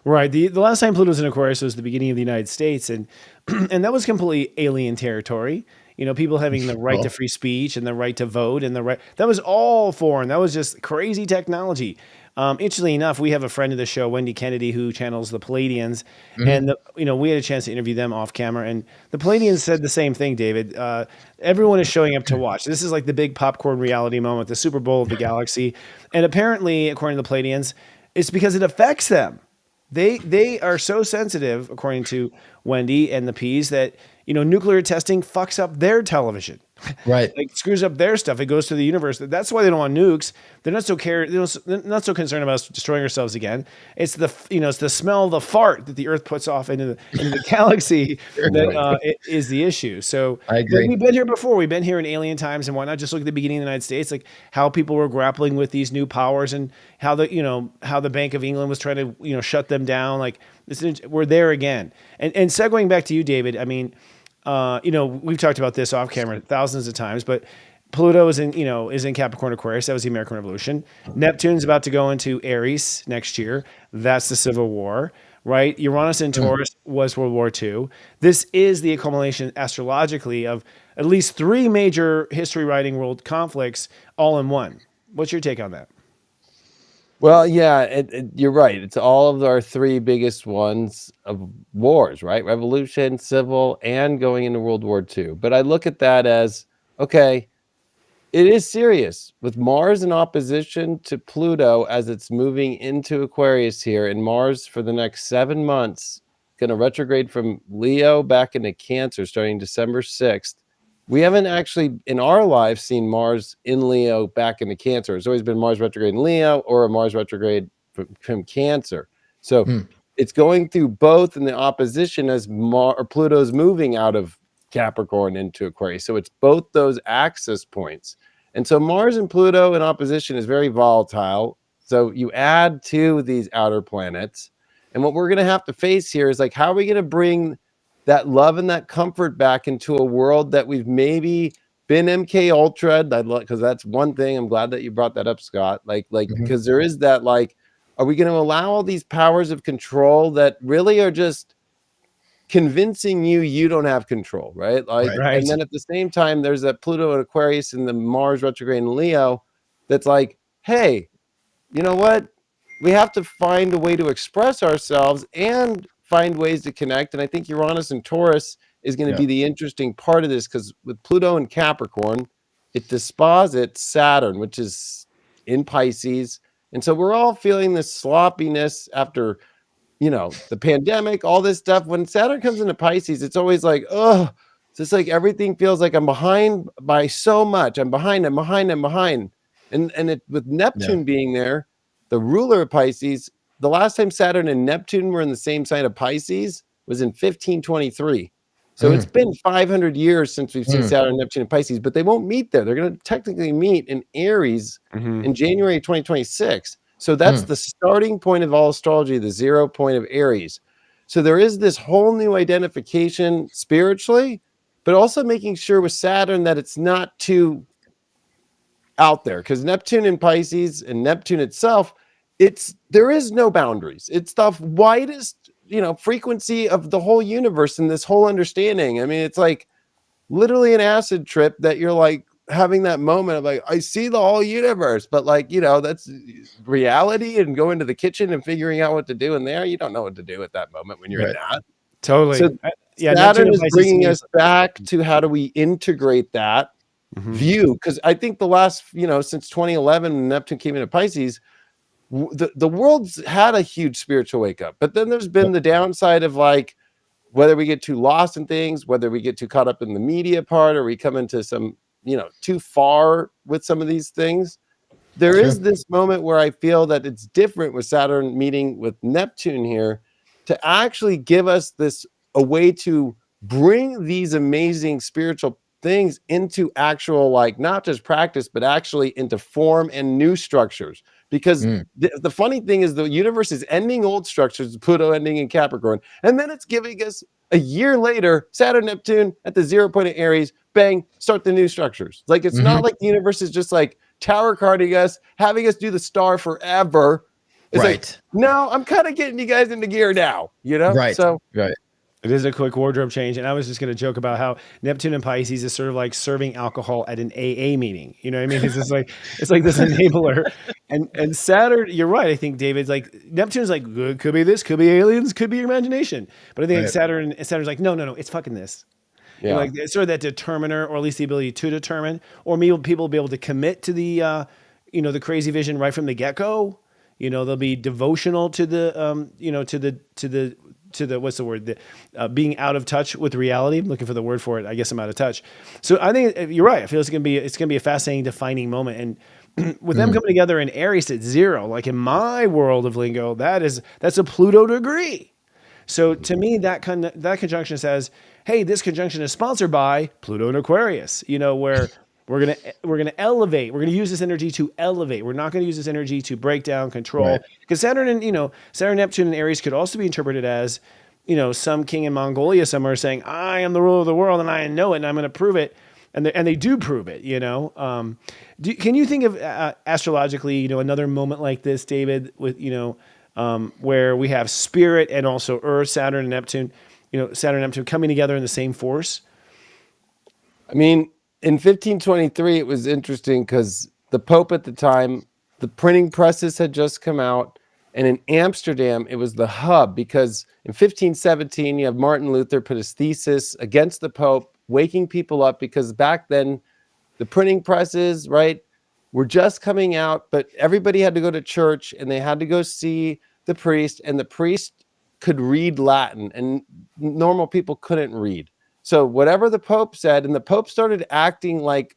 Right. The last time Pluto was in Aquarius was the beginning of the United States, and and that was completely alien territory. People having the right to free speech and the right to vote and that was all foreign. That was just crazy technology. Interestingly enough, we have a friend of the show, Wendy Kennedy, who channels the Palladians, and we had a chance to interview them off camera, and the Palladians said the same thing, David. Everyone is showing up to watch. This is like the big popcorn reality moment, the Super Bowl of the galaxy, and apparently, according to the Palladians, it's because it affects them. They are so sensitive, according to Wendy and the P's, that nuclear testing fucks up their television. Right. Like screws up their stuff. It goes to the universe. That's why they don't want nukes. They're not so they're not so concerned about us destroying ourselves again. It's it's the smell of the fart that the Earth puts off into the galaxy that is the issue. So I agree. We've been here before. We've been here in alien times and whatnot. Just look at the beginning of the United States, like how people were grappling with these new powers and how the Bank of England was trying to shut them down. Like we're there again. And segueing back to you, David. I mean, we've talked about this off camera thousands of times, but Pluto is in Capricorn Aquarius. That was the American Revolution. Neptune's about to go into Aries next year. That's the Civil War, right? Uranus in Taurus was World War II. This is the accumulation astrologically of at least 3 major history-writing world conflicts all in one. What's your take on that? Well, yeah, you're right. It's all of our 3 biggest ones of wars, right? Revolution, civil, and going into World War II. But I look at that as, okay, it is serious. With Mars in opposition to Pluto as it's moving into Aquarius here, and Mars for the next 7 months, going to retrograde from Leo back into Cancer starting December 6th. We haven't actually in our lives seen Mars in Leo back into Cancer. It's always been Mars retrograde in Leo or a Mars retrograde from Cancer. So it's going through both in the opposition as Pluto's moving out of Capricorn into Aquarius. So it's both those axis points. And so Mars and Pluto in opposition is very volatile. So you add to these outer planets. And what we're going to have to face here is like, how are we going to bring that love and that comfort back into a world that we've maybe been MK Ultra, because that's one thing. I'm glad that you brought that up, Scott. Because there is that, like, are we going to allow all these powers of control that really are just convincing you don't have control, right? Like, Right. and then at the same time, there's that Pluto and Aquarius and the Mars retrograde in Leo that's like, hey, you know what? We have to find a way to express ourselves and find ways to connect. And I think Uranus and Taurus is going to be the interesting part of this, because with Pluto and Capricorn, it disposits Saturn, which is in Pisces. And so we're all feeling this sloppiness after, you know, the pandemic, all this stuff. When Saturn comes into Pisces, it's always like, oh, it's just like everything feels like I'm behind by so much. I'm behind. And it, with Neptune being there, the ruler of Pisces, the last time Saturn and Neptune were in the same sign of Pisces was in 1523. So it's been 500 years since we've seen Saturn, Neptune, and Pisces, but they won't meet there. They're going to technically meet in Aries in January 2026. So that's the starting point of all astrology, the 0 point of Aries. So there is this whole new identification spiritually, but also making sure with Saturn that it's not too out there, because Neptune in Pisces and Neptune itself, there is no boundaries. It's the widest, you know, frequency of the whole universe and this whole understanding. I mean, it's like literally an acid trip that you're like having that moment of like, I see the whole universe, but like, you know, that's reality, and going to the kitchen and figuring out what to do in there. You don't know what to do at that moment when you're in that. Totally. So Saturn is bringing us back to how do we integrate that view, because I think the last, you know, since 2011 when Neptune came into Pisces, the world's had a huge spiritual wake up, but then there's been the downside of like whether we get too lost in things, whether we get too caught up in the media part, or we come into some, you know, too far with some of these things. There is this moment where I feel that it's different with Saturn meeting with Neptune here to actually give us a way to bring these amazing spiritual things into actual, like, not just practice, but actually into form and new structures. Because the funny thing is the universe is ending old structures, Pluto ending in Capricorn, and then it's giving us a year later, Saturn, Neptune at the 0 point of Aries, bang, start the new structures. Like, it's not like the universe is just like tower carding us, having us do the star forever. It's like, no, I'm kind of getting you guys into gear now, you know? So it is a quick wardrobe change. And I was just going to joke about how Neptune and Pisces is sort of like serving alcohol at an AA meeting. You know what I mean? It's just like, it's like this enabler. And Saturn, you're right. I think, David, like Neptune's like, could be this, could be aliens, could be your imagination. But I think Saturn's like, no, it's fucking this. Yeah. Like it's sort of that determiner, or at least the ability to determine, or maybe people will be able to commit to the, you know, the crazy vision right from the get-go. You know, they'll be devotional to the, you know, to the what's the word? Being out of touch with reality. I'm looking for the word for it. I guess I'm out of touch. So I think you're right. I feel it's gonna be a fascinating defining moment. And with them coming together in Aries at 0, like in my world of lingo, that's a Pluto degree. So to me, that conjunction says, hey, this conjunction is sponsored by Pluto and Aquarius. You know, where we're gonna elevate. We're gonna use this energy to elevate. We're not gonna use this energy to break down, control. Because Saturn, Neptune, and Aries could also be interpreted as, you know, some king in Mongolia somewhere saying, "I am the ruler of the world, and I know it, and I'm going to prove it." And they do prove it. You know, can you think of astrologically, you know, another moment like this, David, with where we have spirit and also Earth, Saturn, and Neptune. You know, Saturn and Neptune coming together in the same force. I mean, in 1523, it was interesting because the Pope at the time, the printing presses had just come out. And in Amsterdam, it was the hub, because in 1517, you have Martin Luther put his thesis against the Pope, waking people up, because back then the printing presses, right, were just coming out, but everybody had to go to church and they had to go see the priest, and the priest could read Latin and normal people couldn't read. So whatever the Pope said, and the Pope started acting like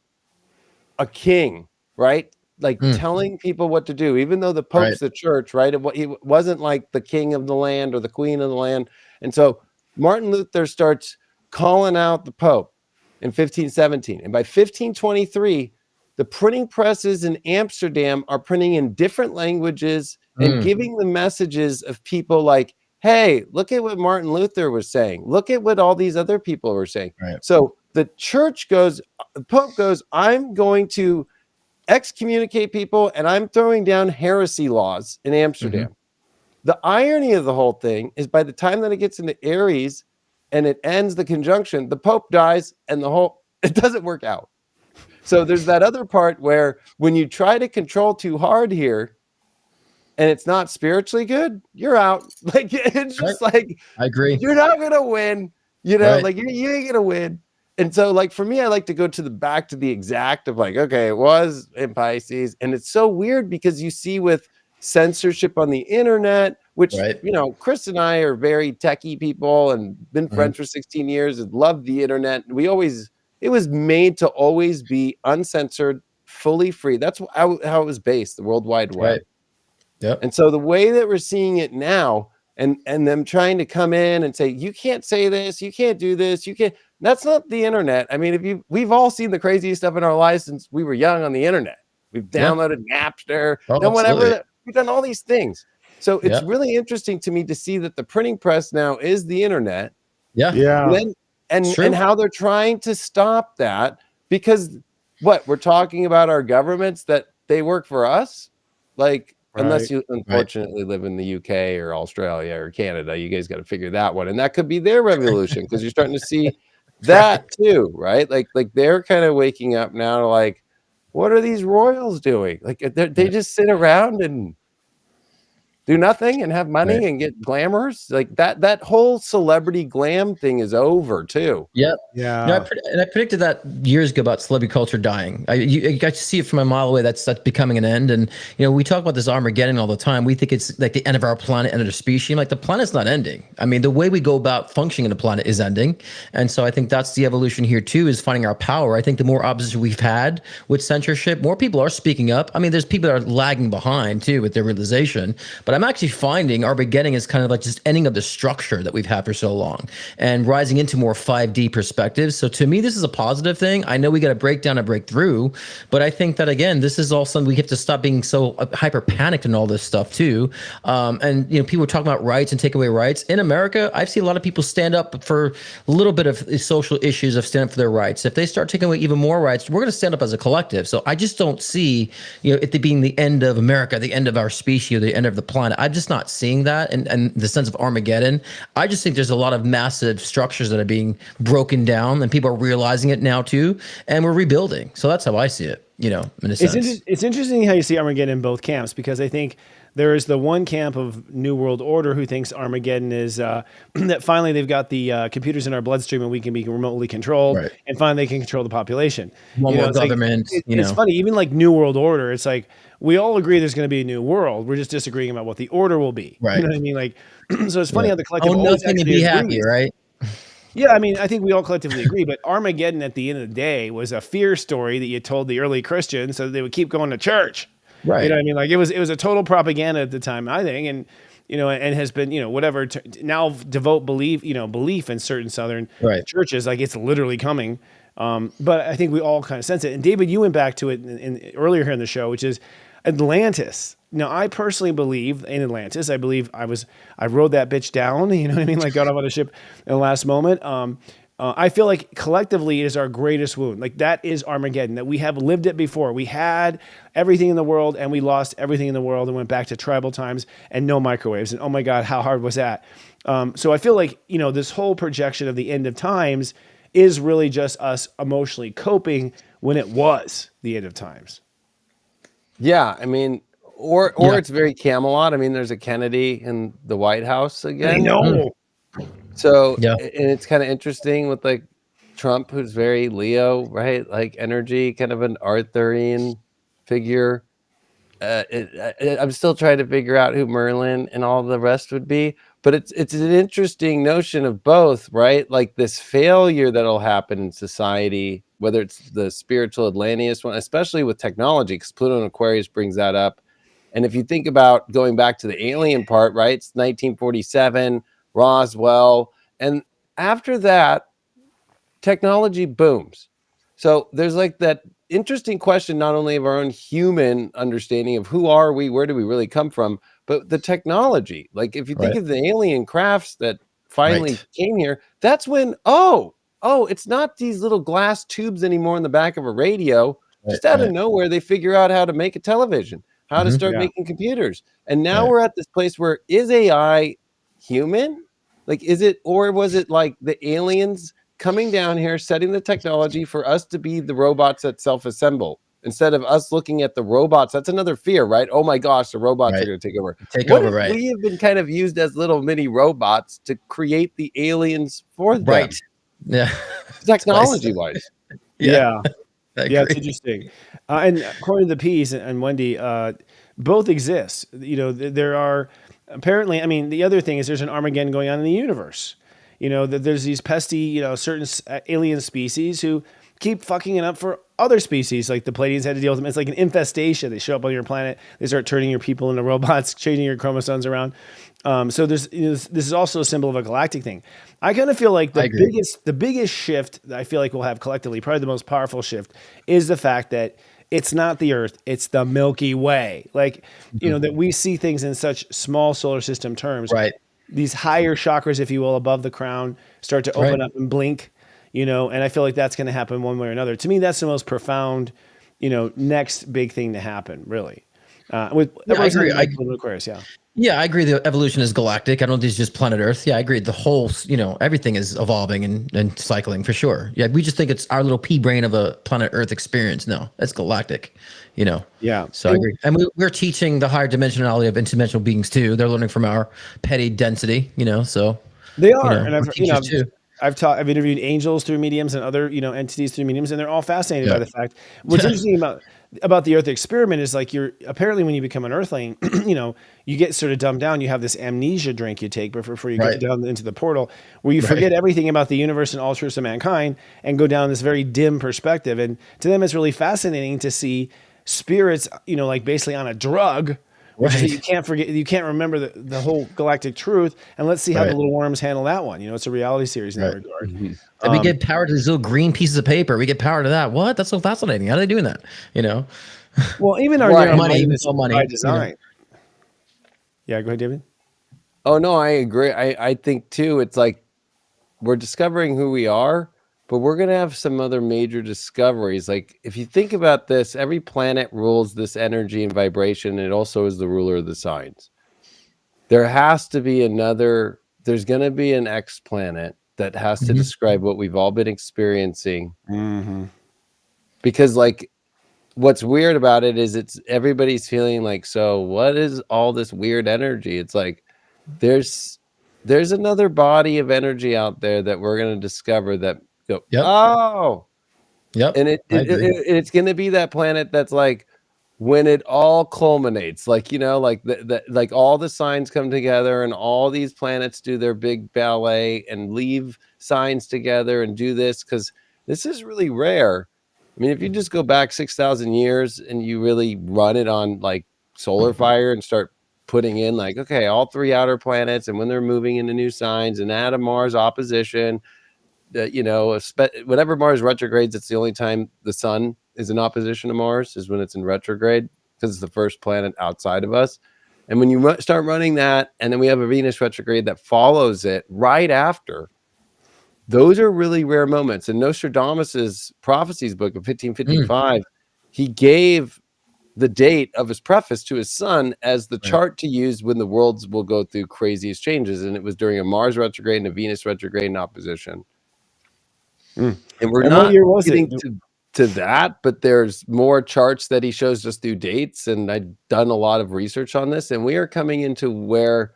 a king, right? Like telling people what to do, even though the Pope's the church, right? He wasn't like the king of the land or the queen of the land. And so Martin Luther starts calling out the Pope in 1517. And by 1523, the printing presses in Amsterdam are printing in different languages and giving the messages of people like, hey, look at what Martin Luther was saying. Look at what all these other people were saying. Right. So the church goes, the Pope goes, I'm going to excommunicate people, and I'm throwing down heresy laws in Amsterdam. The irony of the whole thing is by the time that it gets into Aries, and it ends the conjunction, the Pope dies and it doesn't work out. So there's that other part where when you try to control too hard here and it's not spiritually good, you're out. Like, it's just like, I agree. You're not going to win, like you ain't going to win. And so, like, for me, I like to go back to the exact of like, okay, it was in Pisces. And it's so weird because you see with censorship on the internet, which, Chris and I are very techie people and been friends for 16 years and love the internet. It was made to always be uncensored, fully free. That's how it was based, the World Wide Web. Right. Yep. And so the way that we're seeing it now, and them trying to come in and say, you can't say this, you can't do this, you can't. That's not the internet. I mean, we've all seen the craziest stuff in our lives since we were young on the internet. We've downloaded Napster, whatever. We've done all these things. So it's really interesting to me to see that the printing press now is the internet. Yeah. And how they're trying to stop that, because we're talking about our governments that they work for us, like. Unless you unfortunately live in the UK or Australia or Canada, you guys got to figure that one. And that could be their revolution, because you're starting to see that too, right? Like they're kind of waking up now to like, what are these royals doing? Like they just sit around and do nothing and have money and get glamours. Like that whole celebrity glam thing is over too. Yep. Yeah. I predicted that years ago about celebrity culture dying. You got to see it from a mile away. That's becoming an end. And we talk about this Armageddon all the time. We think it's like the end of our planet, end of the species. Like, the planet's not ending. I mean, the way we go about functioning in the planet is ending. And so I think that's the evolution here too, is finding our power. I think the more opposition we've had with censorship, more people are speaking up. I mean, there's people that are lagging behind too with their realization. But I'm actually finding Armageddon is kind of like just ending of the structure that we've had for so long and rising into more 5D perspectives. So to me, this is a positive thing. I know we got to break down and break through, but I think that, again, this is all something we have to stop being so hyper panicked and all this stuff too. And people talk about rights and take away rights. In America, I've seen a lot of people stand up for a little bit of social issues of stand up for their rights. If they start taking away even more rights, we're going to stand up as a collective. So I just don't see it being the end of America, the end of our species, or the end of the planet. I'm just not seeing that, and the sense of Armageddon. I just think there's a lot of massive structures that are being broken down, and people are realizing it now too, and we're rebuilding. So that's how I see it, in a sense. It's interesting how you see Armageddon in both camps, because I think there is the one camp of New World Order who thinks Armageddon is that finally they've got the computers in our bloodstream and we can be remotely controlled, and finally they can control the population. One more government. It's funny, even like New World Order, it's like we all agree there's going to be a new world. We're just disagreeing about what the order will be. Right. You know what I mean? Like, so it's funny how the collective nothing to be happy, right? Yeah, I mean, I think we all collectively agree, but Armageddon at the end of the day was a fear story that you told the early Christians so they would keep going to church. Right. You know what I mean? Like, it was a total propaganda at the time, I think, and and has been, whatever now devote belief in certain Southern churches, like it's literally coming. But I think we all kind of sense it. And David, you went back to it in earlier here in the show, which is Atlantis. Now, I personally believe in Atlantis. I believe I rode that bitch down. You know what I mean? Like, got off on a ship in the last moment. I feel like collectively it is our greatest wound. Like, that is Armageddon, that we have lived it before. We had everything in the world and we lost everything in the world and went back to tribal times and no microwaves. And oh my God, how hard was that? So I feel like, this whole projection of the end of times is really just us emotionally coping when it was the end of times. Yeah, I mean, or it's very Camelot. I mean, there's a Kennedy in the White House again. I know. So, and it's kind of interesting with like Trump, who's very Leo, right? Like energy, kind of an Arthurian figure. I'm still trying to figure out who Merlin and all the rest would be, but it's an interesting notion of both, right? Like this failure that'll happen in society, whether it's the spiritual Atlantis one, especially with technology, because Pluto and Aquarius brings that up. And if you think about going back to the alien part, right? It's 1947, Roswell, and after that, technology booms. So there's like that interesting question, not only of our own human understanding of who are we, where do we really come from, but the technology. Like if you think of the alien crafts that finally came here, that's when, it's not these little glass tubes anymore in the back of a radio. Just out of nowhere, they figure out how to make a television, how to start making computers. And now we're at this place where, is AI human? Like, is it, or was it like the aliens coming down here, setting the technology for us to be the robots that self-assemble instead of us looking at the robots? That's another fear, right? Oh my gosh, the robots are going to take over. What if we have been kind of used as little mini robots to create the aliens for them? Right. Yeah. Technology wise. Yeah. Yeah, it's interesting. And according to the piece and Wendy, both exist. You know, there are apparently, I mean, the other thing is there's an Armageddon going on in the universe. You know, that there's these pesky, you know, certain alien species who keep fucking it up for other species. Like the Pleiadians had to deal with them. It's like an infestation. They show up on your planet. They start turning your people into robots, changing your chromosomes around. So there's, you know, this is also a symbol of a galactic thing. I kind of feel like the biggest shift that I feel like we'll have collectively, probably the most powerful shift, is the fact that it's not the Earth, it's the Milky Way. Like, you know, that we see things in such small solar system terms. Right. These higher chakras, if you will, above the crown start to open up and blink, you know, and I feel like that's going to happen one way or another. To me, that's the most profound, you know, next big thing to happen, really. I agree. Aquarius, Yeah, I agree. The evolution is galactic. I don't think it's just planet Earth. Yeah, I agree. The whole, you know, everything is evolving and cycling for sure. Yeah, we just think it's our little pea brain of a planet Earth experience. No, it's galactic, you know. Yeah. So I agree. And we're teaching the higher dimensionality of interdimensional beings too. They're learning from our petty density, you know, so. They are. You know, and I've interviewed angels through mediums and other, you know, entities through mediums, and they're all fascinated by the fact. What's interesting about the Earth experiment is like apparently when you become an Earthling, you know, you get sort of dumbed down. You have this amnesia drink you take before you get down into the portal, where you forget everything about the universe and all truths of mankind and go down this very dim perspective. And to them, it's really fascinating to see spirits, you know, like basically on a drug. Which is that you can't forget, you can't remember the whole galactic truth, and let's see how the little worms handle that one. You know, it's a reality series in that regard. And we get power to these little green pieces of paper. We get power to that. What? That's so fascinating. How are they doing that? You know. Well, even our money by design. Yeah, go ahead, David. Oh no, I agree. I think too. It's like we're discovering who we are, but we're going to have some other major discoveries. Like if you think about this, every planet rules this energy and vibration. It also is the ruler of the signs. There has to be there's going to be an X planet that has to describe what we've all been experiencing. Because like, what's weird about it is everybody's feeling like, so what is all this weird energy? It's like, there's another body of energy out there that we're going to discover that go, and it's going to be that planet that's like when it all culminates, like, you know, like like all the signs come together and all these planets do their big ballet and leave signs together and do this, because this is really rare. I mean, if you just go back 6,000 years and you really run it on like solar fire and start putting in like, okay, all three outer planets and when they're moving into new signs and add a Mars opposition, you know, whenever Mars retrogrades, it's the only time the sun is in opposition to Mars is when it's in retrograde, because it's the first planet outside of us. And when you start running that, and then we have a Venus retrograde that follows it right after, those are really rare moments. In Nostradamus's prophecies book of 1555, he gave the date of his preface to his son as the chart to use when the worlds will go through craziest changes. And it was during a Mars retrograde and a Venus retrograde in opposition. And we're not getting to that, but there's more charts that he shows just through dates. And I've done a lot of research on this, and we are coming into where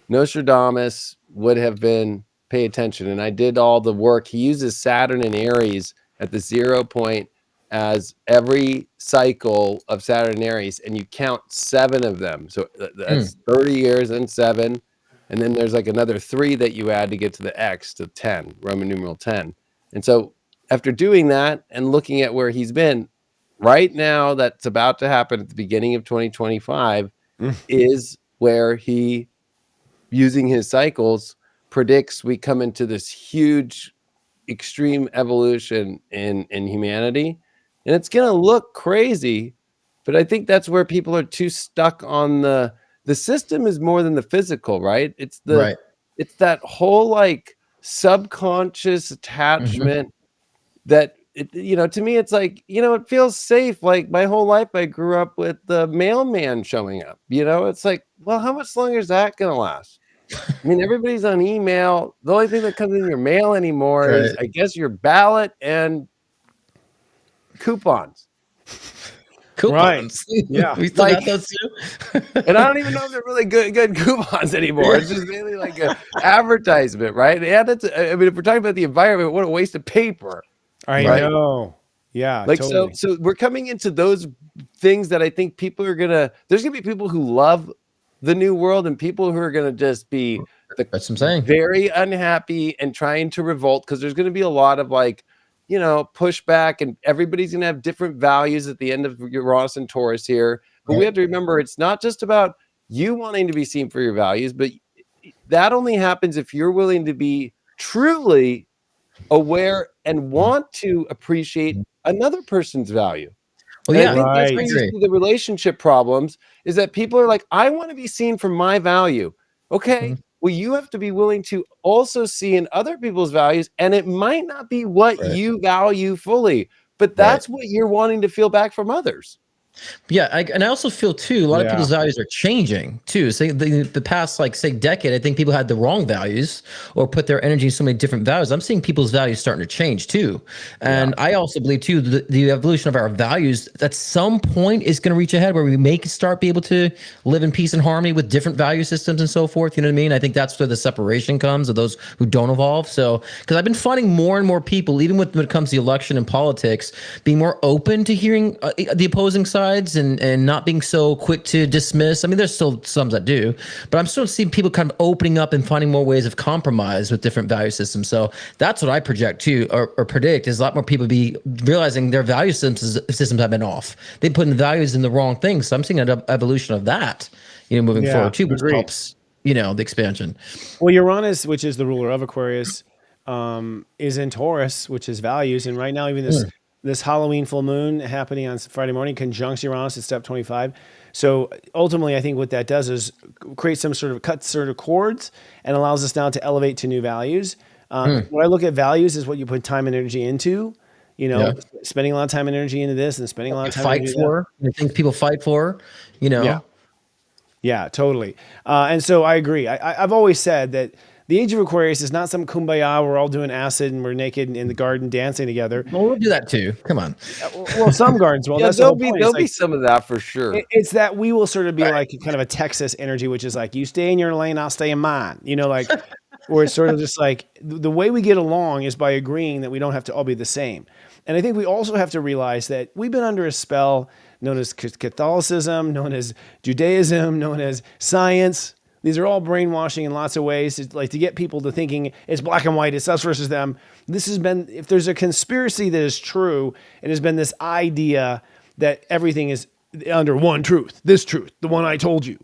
Nostradamus would have been pay attention. And I did all the work. He uses Saturn and Aries at the 0 point as every cycle of Saturn and Aries, and you count 7 of them. So that's 30 years and 7. And then there's like another 3 that you add to get to the X, to 10, Roman numeral 10. And so after doing that and looking at where he's been right now, that's about to happen at the beginning of 2025 is where he, using his cycles, predicts we come into this huge extreme evolution in humanity. And it's going to look crazy, but I think that's where people are too stuck on the system is more than the physical, right? It's it's that whole like subconscious attachment that you know, to me, it's like, you know, it feels safe. Like my whole life, I grew up with the mailman showing up, you know, it's like, well, how much longer is that going to last? I mean, everybody's on email. The only thing that comes in your mail anymore is, I guess, your ballot and coupons. Coupons. Right. Yeah. We still got those too. And I don't even know if they're really good coupons anymore. It's just mainly like an advertisement, right? Yeah, I mean, if we're talking about the environment, what a waste of paper. I know. Yeah. Like totally. so we're coming into those things that I think people are there's gonna be people who love the new world and people who are gonna just be That's what I'm saying. very unhappy and trying to revolt, because there's gonna be a lot of like, pushback, and everybody's gonna have different values at the end of Uranus and Taurus here. But we have to remember, it's not just about you wanting to be seen for your values, but that only happens if you're willing to be truly aware and want to appreciate another person's value. Well, and I think that's where you see the relationship problems, is that people are like, I want to be seen for my value. Okay. Well, you have to be willing to also see in other people's values, and it might not be what you value fully, but that's what you're wanting to feel back from others. Yeah, and I also feel too, a lot of people's values are changing too. Say the past, like say decade, I think people had the wrong values or put their energy in so many different values. I'm seeing people's values starting to change too, and I also believe too the evolution of our values at some point is going to reach ahead where we may start be able to live in peace and harmony with different value systems and so forth. You know what I mean? I think that's where the separation comes of those who don't evolve. So because I've been finding more and more people, even when it comes to the election and politics, being more open to hearing the opposing side. And not being so quick to dismiss. I mean, there's still some that do, but I'm still seeing people kind of opening up and finding more ways of compromise with different value systems. So that's what I project too, or predict, is a lot more people be realizing their value systems have been off. They put in the values in the wrong things. So I'm seeing an evolution of that, moving forward too, which helps, the expansion. Well, Uranus, which is the ruler of Aquarius, is in Taurus, which is values. And right now, even this Halloween full moon happening on Friday morning conjuncts Uranus at step 25. So ultimately, I think what that does is create some sort of chords and allows us now to elevate to new values. When I look at values is what you put time and energy into, spending a lot of time and energy into this and spending a lot of time fight for the things people fight for, Yeah, totally. And so I agree. I've always said that the age of Aquarius is not some kumbaya. We're all doing acid and we're naked in the garden dancing together. Well, we'll do that too. Come on. Well, some gardens will. Yeah, there'll be some of that for sure. It's that we will sort of be like kind of a Texas energy, which is like, you stay in your lane, I'll stay in mine. Where it's sort of just like the way we get along is by agreeing that we don't have to all be the same. And I think we also have to realize that we've been under a spell known as Catholicism, known as Judaism, known as science. These are all brainwashing in lots of ways, to get people to thinking it's black and white, it's us versus them. This has been, if there's a conspiracy that is true, it has been this idea that everything is under one truth, this truth, the one I told you,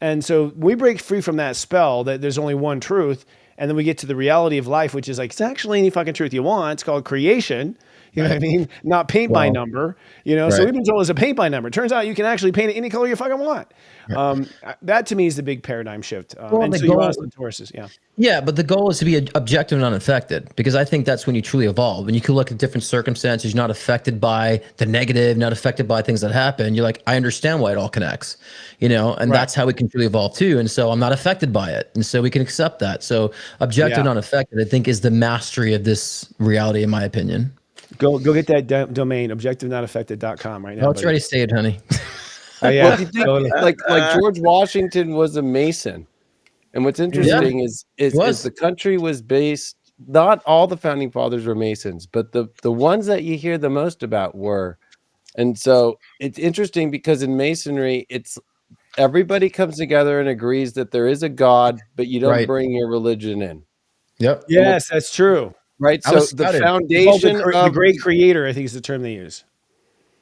And so we break free from that spell that there's only one truth, and then we get to the reality of life, which is like, it's actually any fucking truth you want. It's called creation. You know what I mean? Not paint by number, So we've been told it's a paint by number. It turns out you can actually paint it any color you fucking want. That to me is the big paradigm shift. And so Uranus and Taurus is, Yeah, but the goal is to be objective and unaffected, because I think that's when you truly evolve. When you can look at different circumstances, you're not affected by the negative, not affected by things that happen. You're like, I understand why it all connects, and that's how we can truly evolve too. And so I'm not affected by it. And so we can accept that. So objective and unaffected, I think, is the mastery of this reality, in my opinion. Go get that domain, objectivenotaffected.com right now. Oh, it's already stayed, honey. Oh, yeah. like George Washington was a Mason. And what's interesting is the country was based, not all the founding fathers were Masons, but the ones that you hear the most about were. And so it's interesting because in Masonry, it's everybody comes together and agrees that there is a God, but you don't bring your religion in. Yep. Yes, that's true. Right. So the foundation the great creator, I think, is the term they use.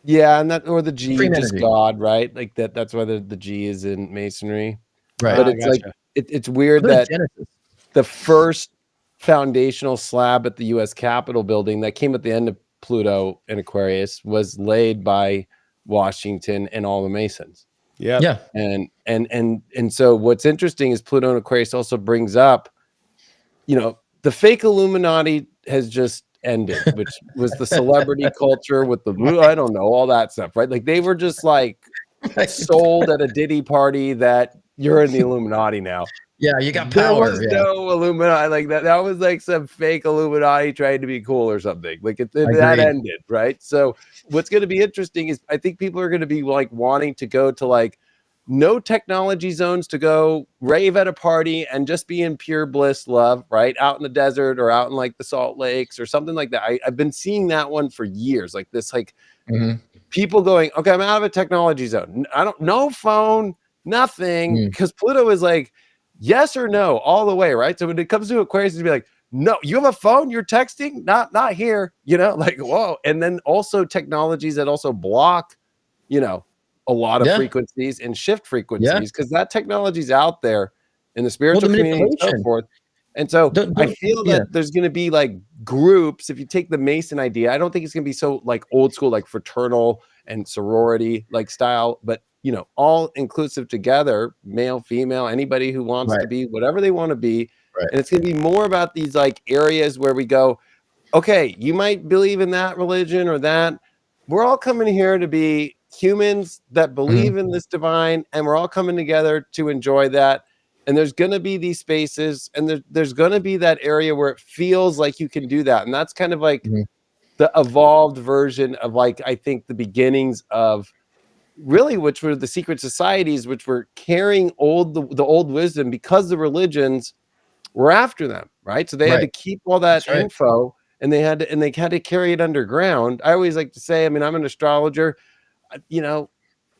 Yeah, and that, or the G, just God, right? Like that's why the G is in Masonry. Right. But it's like it's weird that the first foundational slab at the U.S. Capitol building that came at the end of Pluto and Aquarius was laid by Washington and all the Masons. Yeah. And so what's interesting is Pluto and Aquarius also brings up, the fake Illuminati has just ended, which was the celebrity culture with the, I don't know, all that stuff, right? Like they were just like sold at a Diddy party that you're in the Illuminati now. Yeah, you got There power. was no Illuminati like that. That was like some fake Illuminati trying to be cool or something. Like that ended, right? So what's going to be interesting is I think people are going to be like wanting to go to like no technology zones to go rave at a party and just be in pure bliss love, right? Out in the desert or out in like the Salt Lakes or something like that. I've been seeing that one for years, like this, like people going, okay, I'm out of a technology zone. No phone, nothing. Because Pluto is like, yes or no, all the way, right? So when it comes to Aquarius, it'd be like, no, you have a phone, you're texting, not here, like whoa. And then also technologies that also block, a lot of frequencies and shift frequencies because that technology is out there in the spiritual community and so forth. And so I feel that there's going to be like groups. If you take the Mason idea, I don't think it's going to be so like old school, like fraternal and sorority like style, but all inclusive together, male, female, anybody who wants to be whatever they want to be. And it's going to be more about these like areas where we go, okay, you might believe in that religion or that. We're all coming here to be humans that believe in this divine, and we're all coming together to enjoy that. And there's going to be these spaces, and there's going to be that area where it feels like you can do that. And that's kind of like the evolved version of like, I think the beginnings of really, which were the secret societies, which were carrying the old wisdom because the religions were after them, right? So they had to keep all that info, and they had to carry it underground. I always like to say, I mean, I'm an astrologer.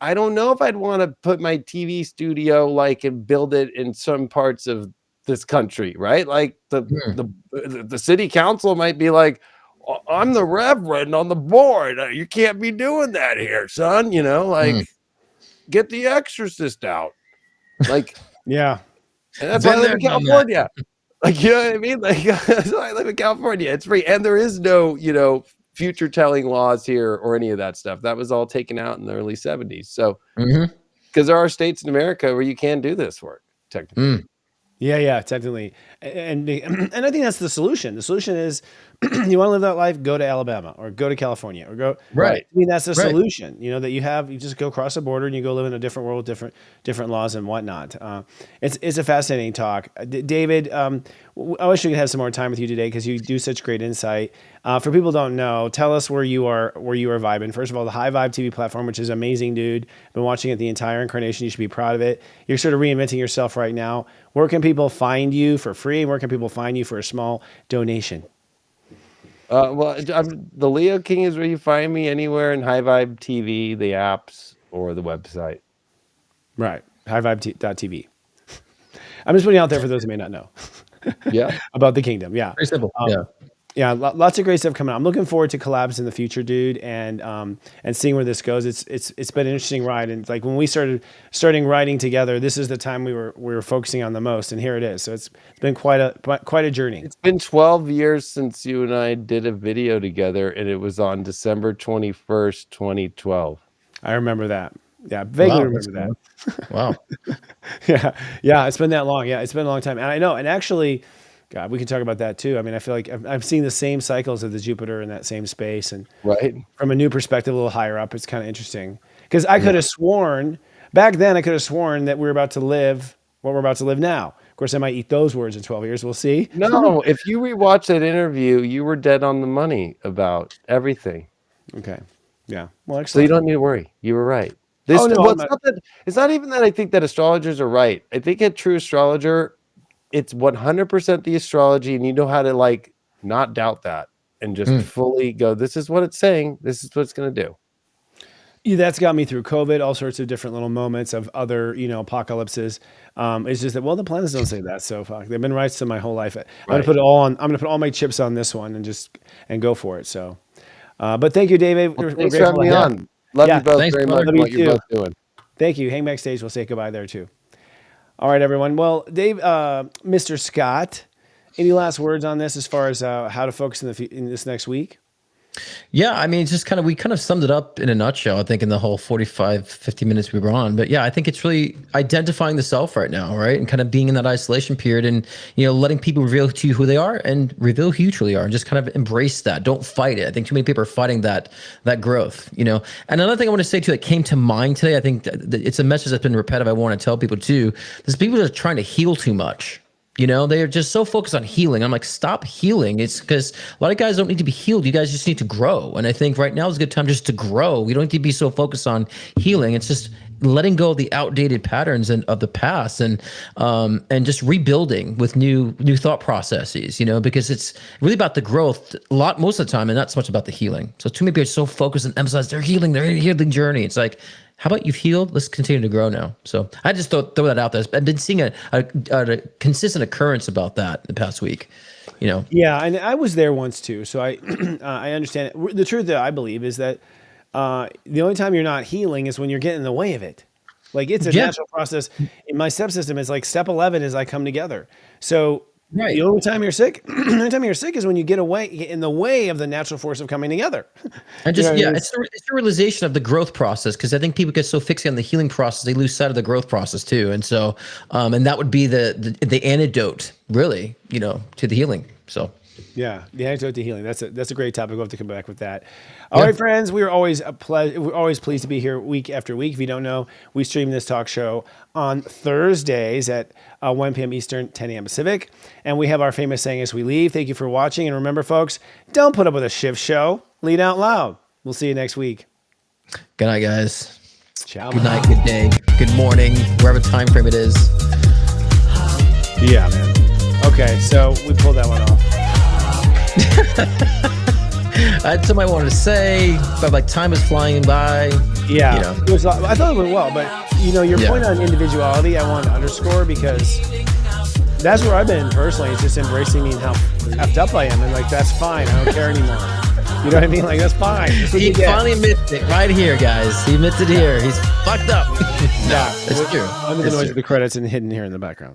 I don't know if I'd want to put my TV studio like and build it in some parts of this country, right? Like the city council might be like, I'm the reverend on the board. You can't be doing that here, son. Get the exorcist out. Like, yeah. And that's why I live in California. Like, you know what I mean? Like, that's why I live in California. It's free. And there is no, future telling laws here or any of that stuff. That was all taken out in the early 70s. So, because there are states in America where you can do this work, technically. Yeah, technically. And I think that's the solution. The solution is you want to live that life, go to Alabama or go to California or go. Right. I mean, that's the solution, that you just go across the border and you go live in a different world, different laws and whatnot. It's a fascinating talk. David, I wish we could have some more time with you today because you do such great insight. For people who don't know, tell us where you are vibing. First of all, the High Vibe TV platform, which is amazing, dude. Been watching it the entire incarnation. You should be proud of it. You're sort of reinventing yourself right now. Where can people find you for free? Where can people find you for a small donation? The Leo King is where you find me anywhere in High Vibe TV, the apps, or the website. Right. highvibe.tv. I'm just putting it out there for those who may not know. Yeah. About the kingdom. Yeah. Very simple. Yeah, lots of great stuff coming out. I'm looking forward to collabs in the future, dude, and seeing where this goes. It's been an interesting ride, and like when we started writing together, this is the time we were focusing on the most, and here it is. So it's been quite a journey. It's been 12 years since you and I did a video together, and it was on December 21st, 2012. I remember that. Yeah, vaguely remember that. Wow. Yeah, it's been that long. Yeah, it's been a long time, and I know, and actually. God, we can talk about that too. I mean, I feel like I've seen the same cycles of the Jupiter in that same space, and from a new perspective, a little higher up, it's kind of interesting. Because I could have sworn back then, that we were about to live what we're about to live now. Of course, I might eat those words in 12 years. We'll see. No, if you rewatch that interview, you were dead on the money about everything. Okay. Yeah. Well, excellent. So you don't need to worry. You were right. It's not even that I think that astrologers are right. I think a true astrologer, it's 100% the astrology, and you know how to like not doubt that and just fully go, this is what it's saying. This is what it's going to do. Yeah, that's got me through COVID, all sorts of different little moments of other, apocalypses. It's just that, the planets don't say that. So fuck, they've been right to my whole life. I'm going to put it all on. I'm going to put all my chips on this one and go for it. So, but thank you, David. Thanks for having me on. Love you both very much. What you're both doing. Thank you. Hang backstage. We'll say goodbye there too. All right, everyone. Well, Dave, Mr. Scott, any last words on this as far as how to focus in this next week? Yeah, I mean, it's just we kind of summed it up in a nutshell, I think, in the whole 45, 50 minutes we were on. But yeah, I think it's really identifying the self right now, right? And kind of being in that isolation period and, letting people reveal to you who they are and reveal who you truly are and just kind of embrace that. Don't fight it. I think too many people are fighting that growth, And another thing I want to say too that came to mind today, I think it's a message that's been repetitive. I want to tell people too, there's people that are trying to heal too much. They are just so focused on healing. I'm like, stop healing. It's because a lot of guys don't need to be healed. You guys just need to grow. And I think right now is a good time just to grow. You don't need to be so focused on healing. It's just letting go of the outdated patterns and of the past and just rebuilding with new thought processes, because it's really about the growth most of the time and not so much about the healing. So too many people are so focused and emphasize their healing journey. It's like, how about you've healed? Let's continue to grow now. So I just throw that out there. I've been seeing a consistent occurrence about that in the past week. Yeah, and I was there once too, so I I understand it. The truth that I believe is that the only time you're not healing is when you're getting in the way of it. Like it's a natural process. In my step system, it's like step 11 is I come together. So right. The only time you're sick, is when you get in the way of the natural force of coming together. And just it's the realization of the growth process, because I think people get so fixated on the healing process they lose sight of the growth process too. And so, and that would be the antidote, really, to the healing. So. Yeah, the antidote to healing. That's a great topic. We'll have to come back with that. All right, friends. We're always pleased to be here week after week. If you don't know, we stream this talk show on Thursdays at 1 p.m. Eastern, 10 a.m. Pacific. And we have our famous saying as we leave. Thank you for watching. And remember, folks, don't put up with a shift show. Lead out loud. We'll see you next week. Good night, guys. Ciao. Good night, good day, good morning, wherever time frame it is. Yeah, man. Okay, so we pulled that one off. I had something I wanted to say, but like time is flying by. Yeah, it was, I thought it went well, but your point on individuality, I want to underscore because that's where I've been personally. It's just embracing me and how effed up I am, and like that's fine. I don't care anymore. You know what I mean? Like that's fine. That's he finally admits it right here, guys. He admits it here. He's fucked up. Yeah, it's true. Under the noise of the credits and hidden here in the background.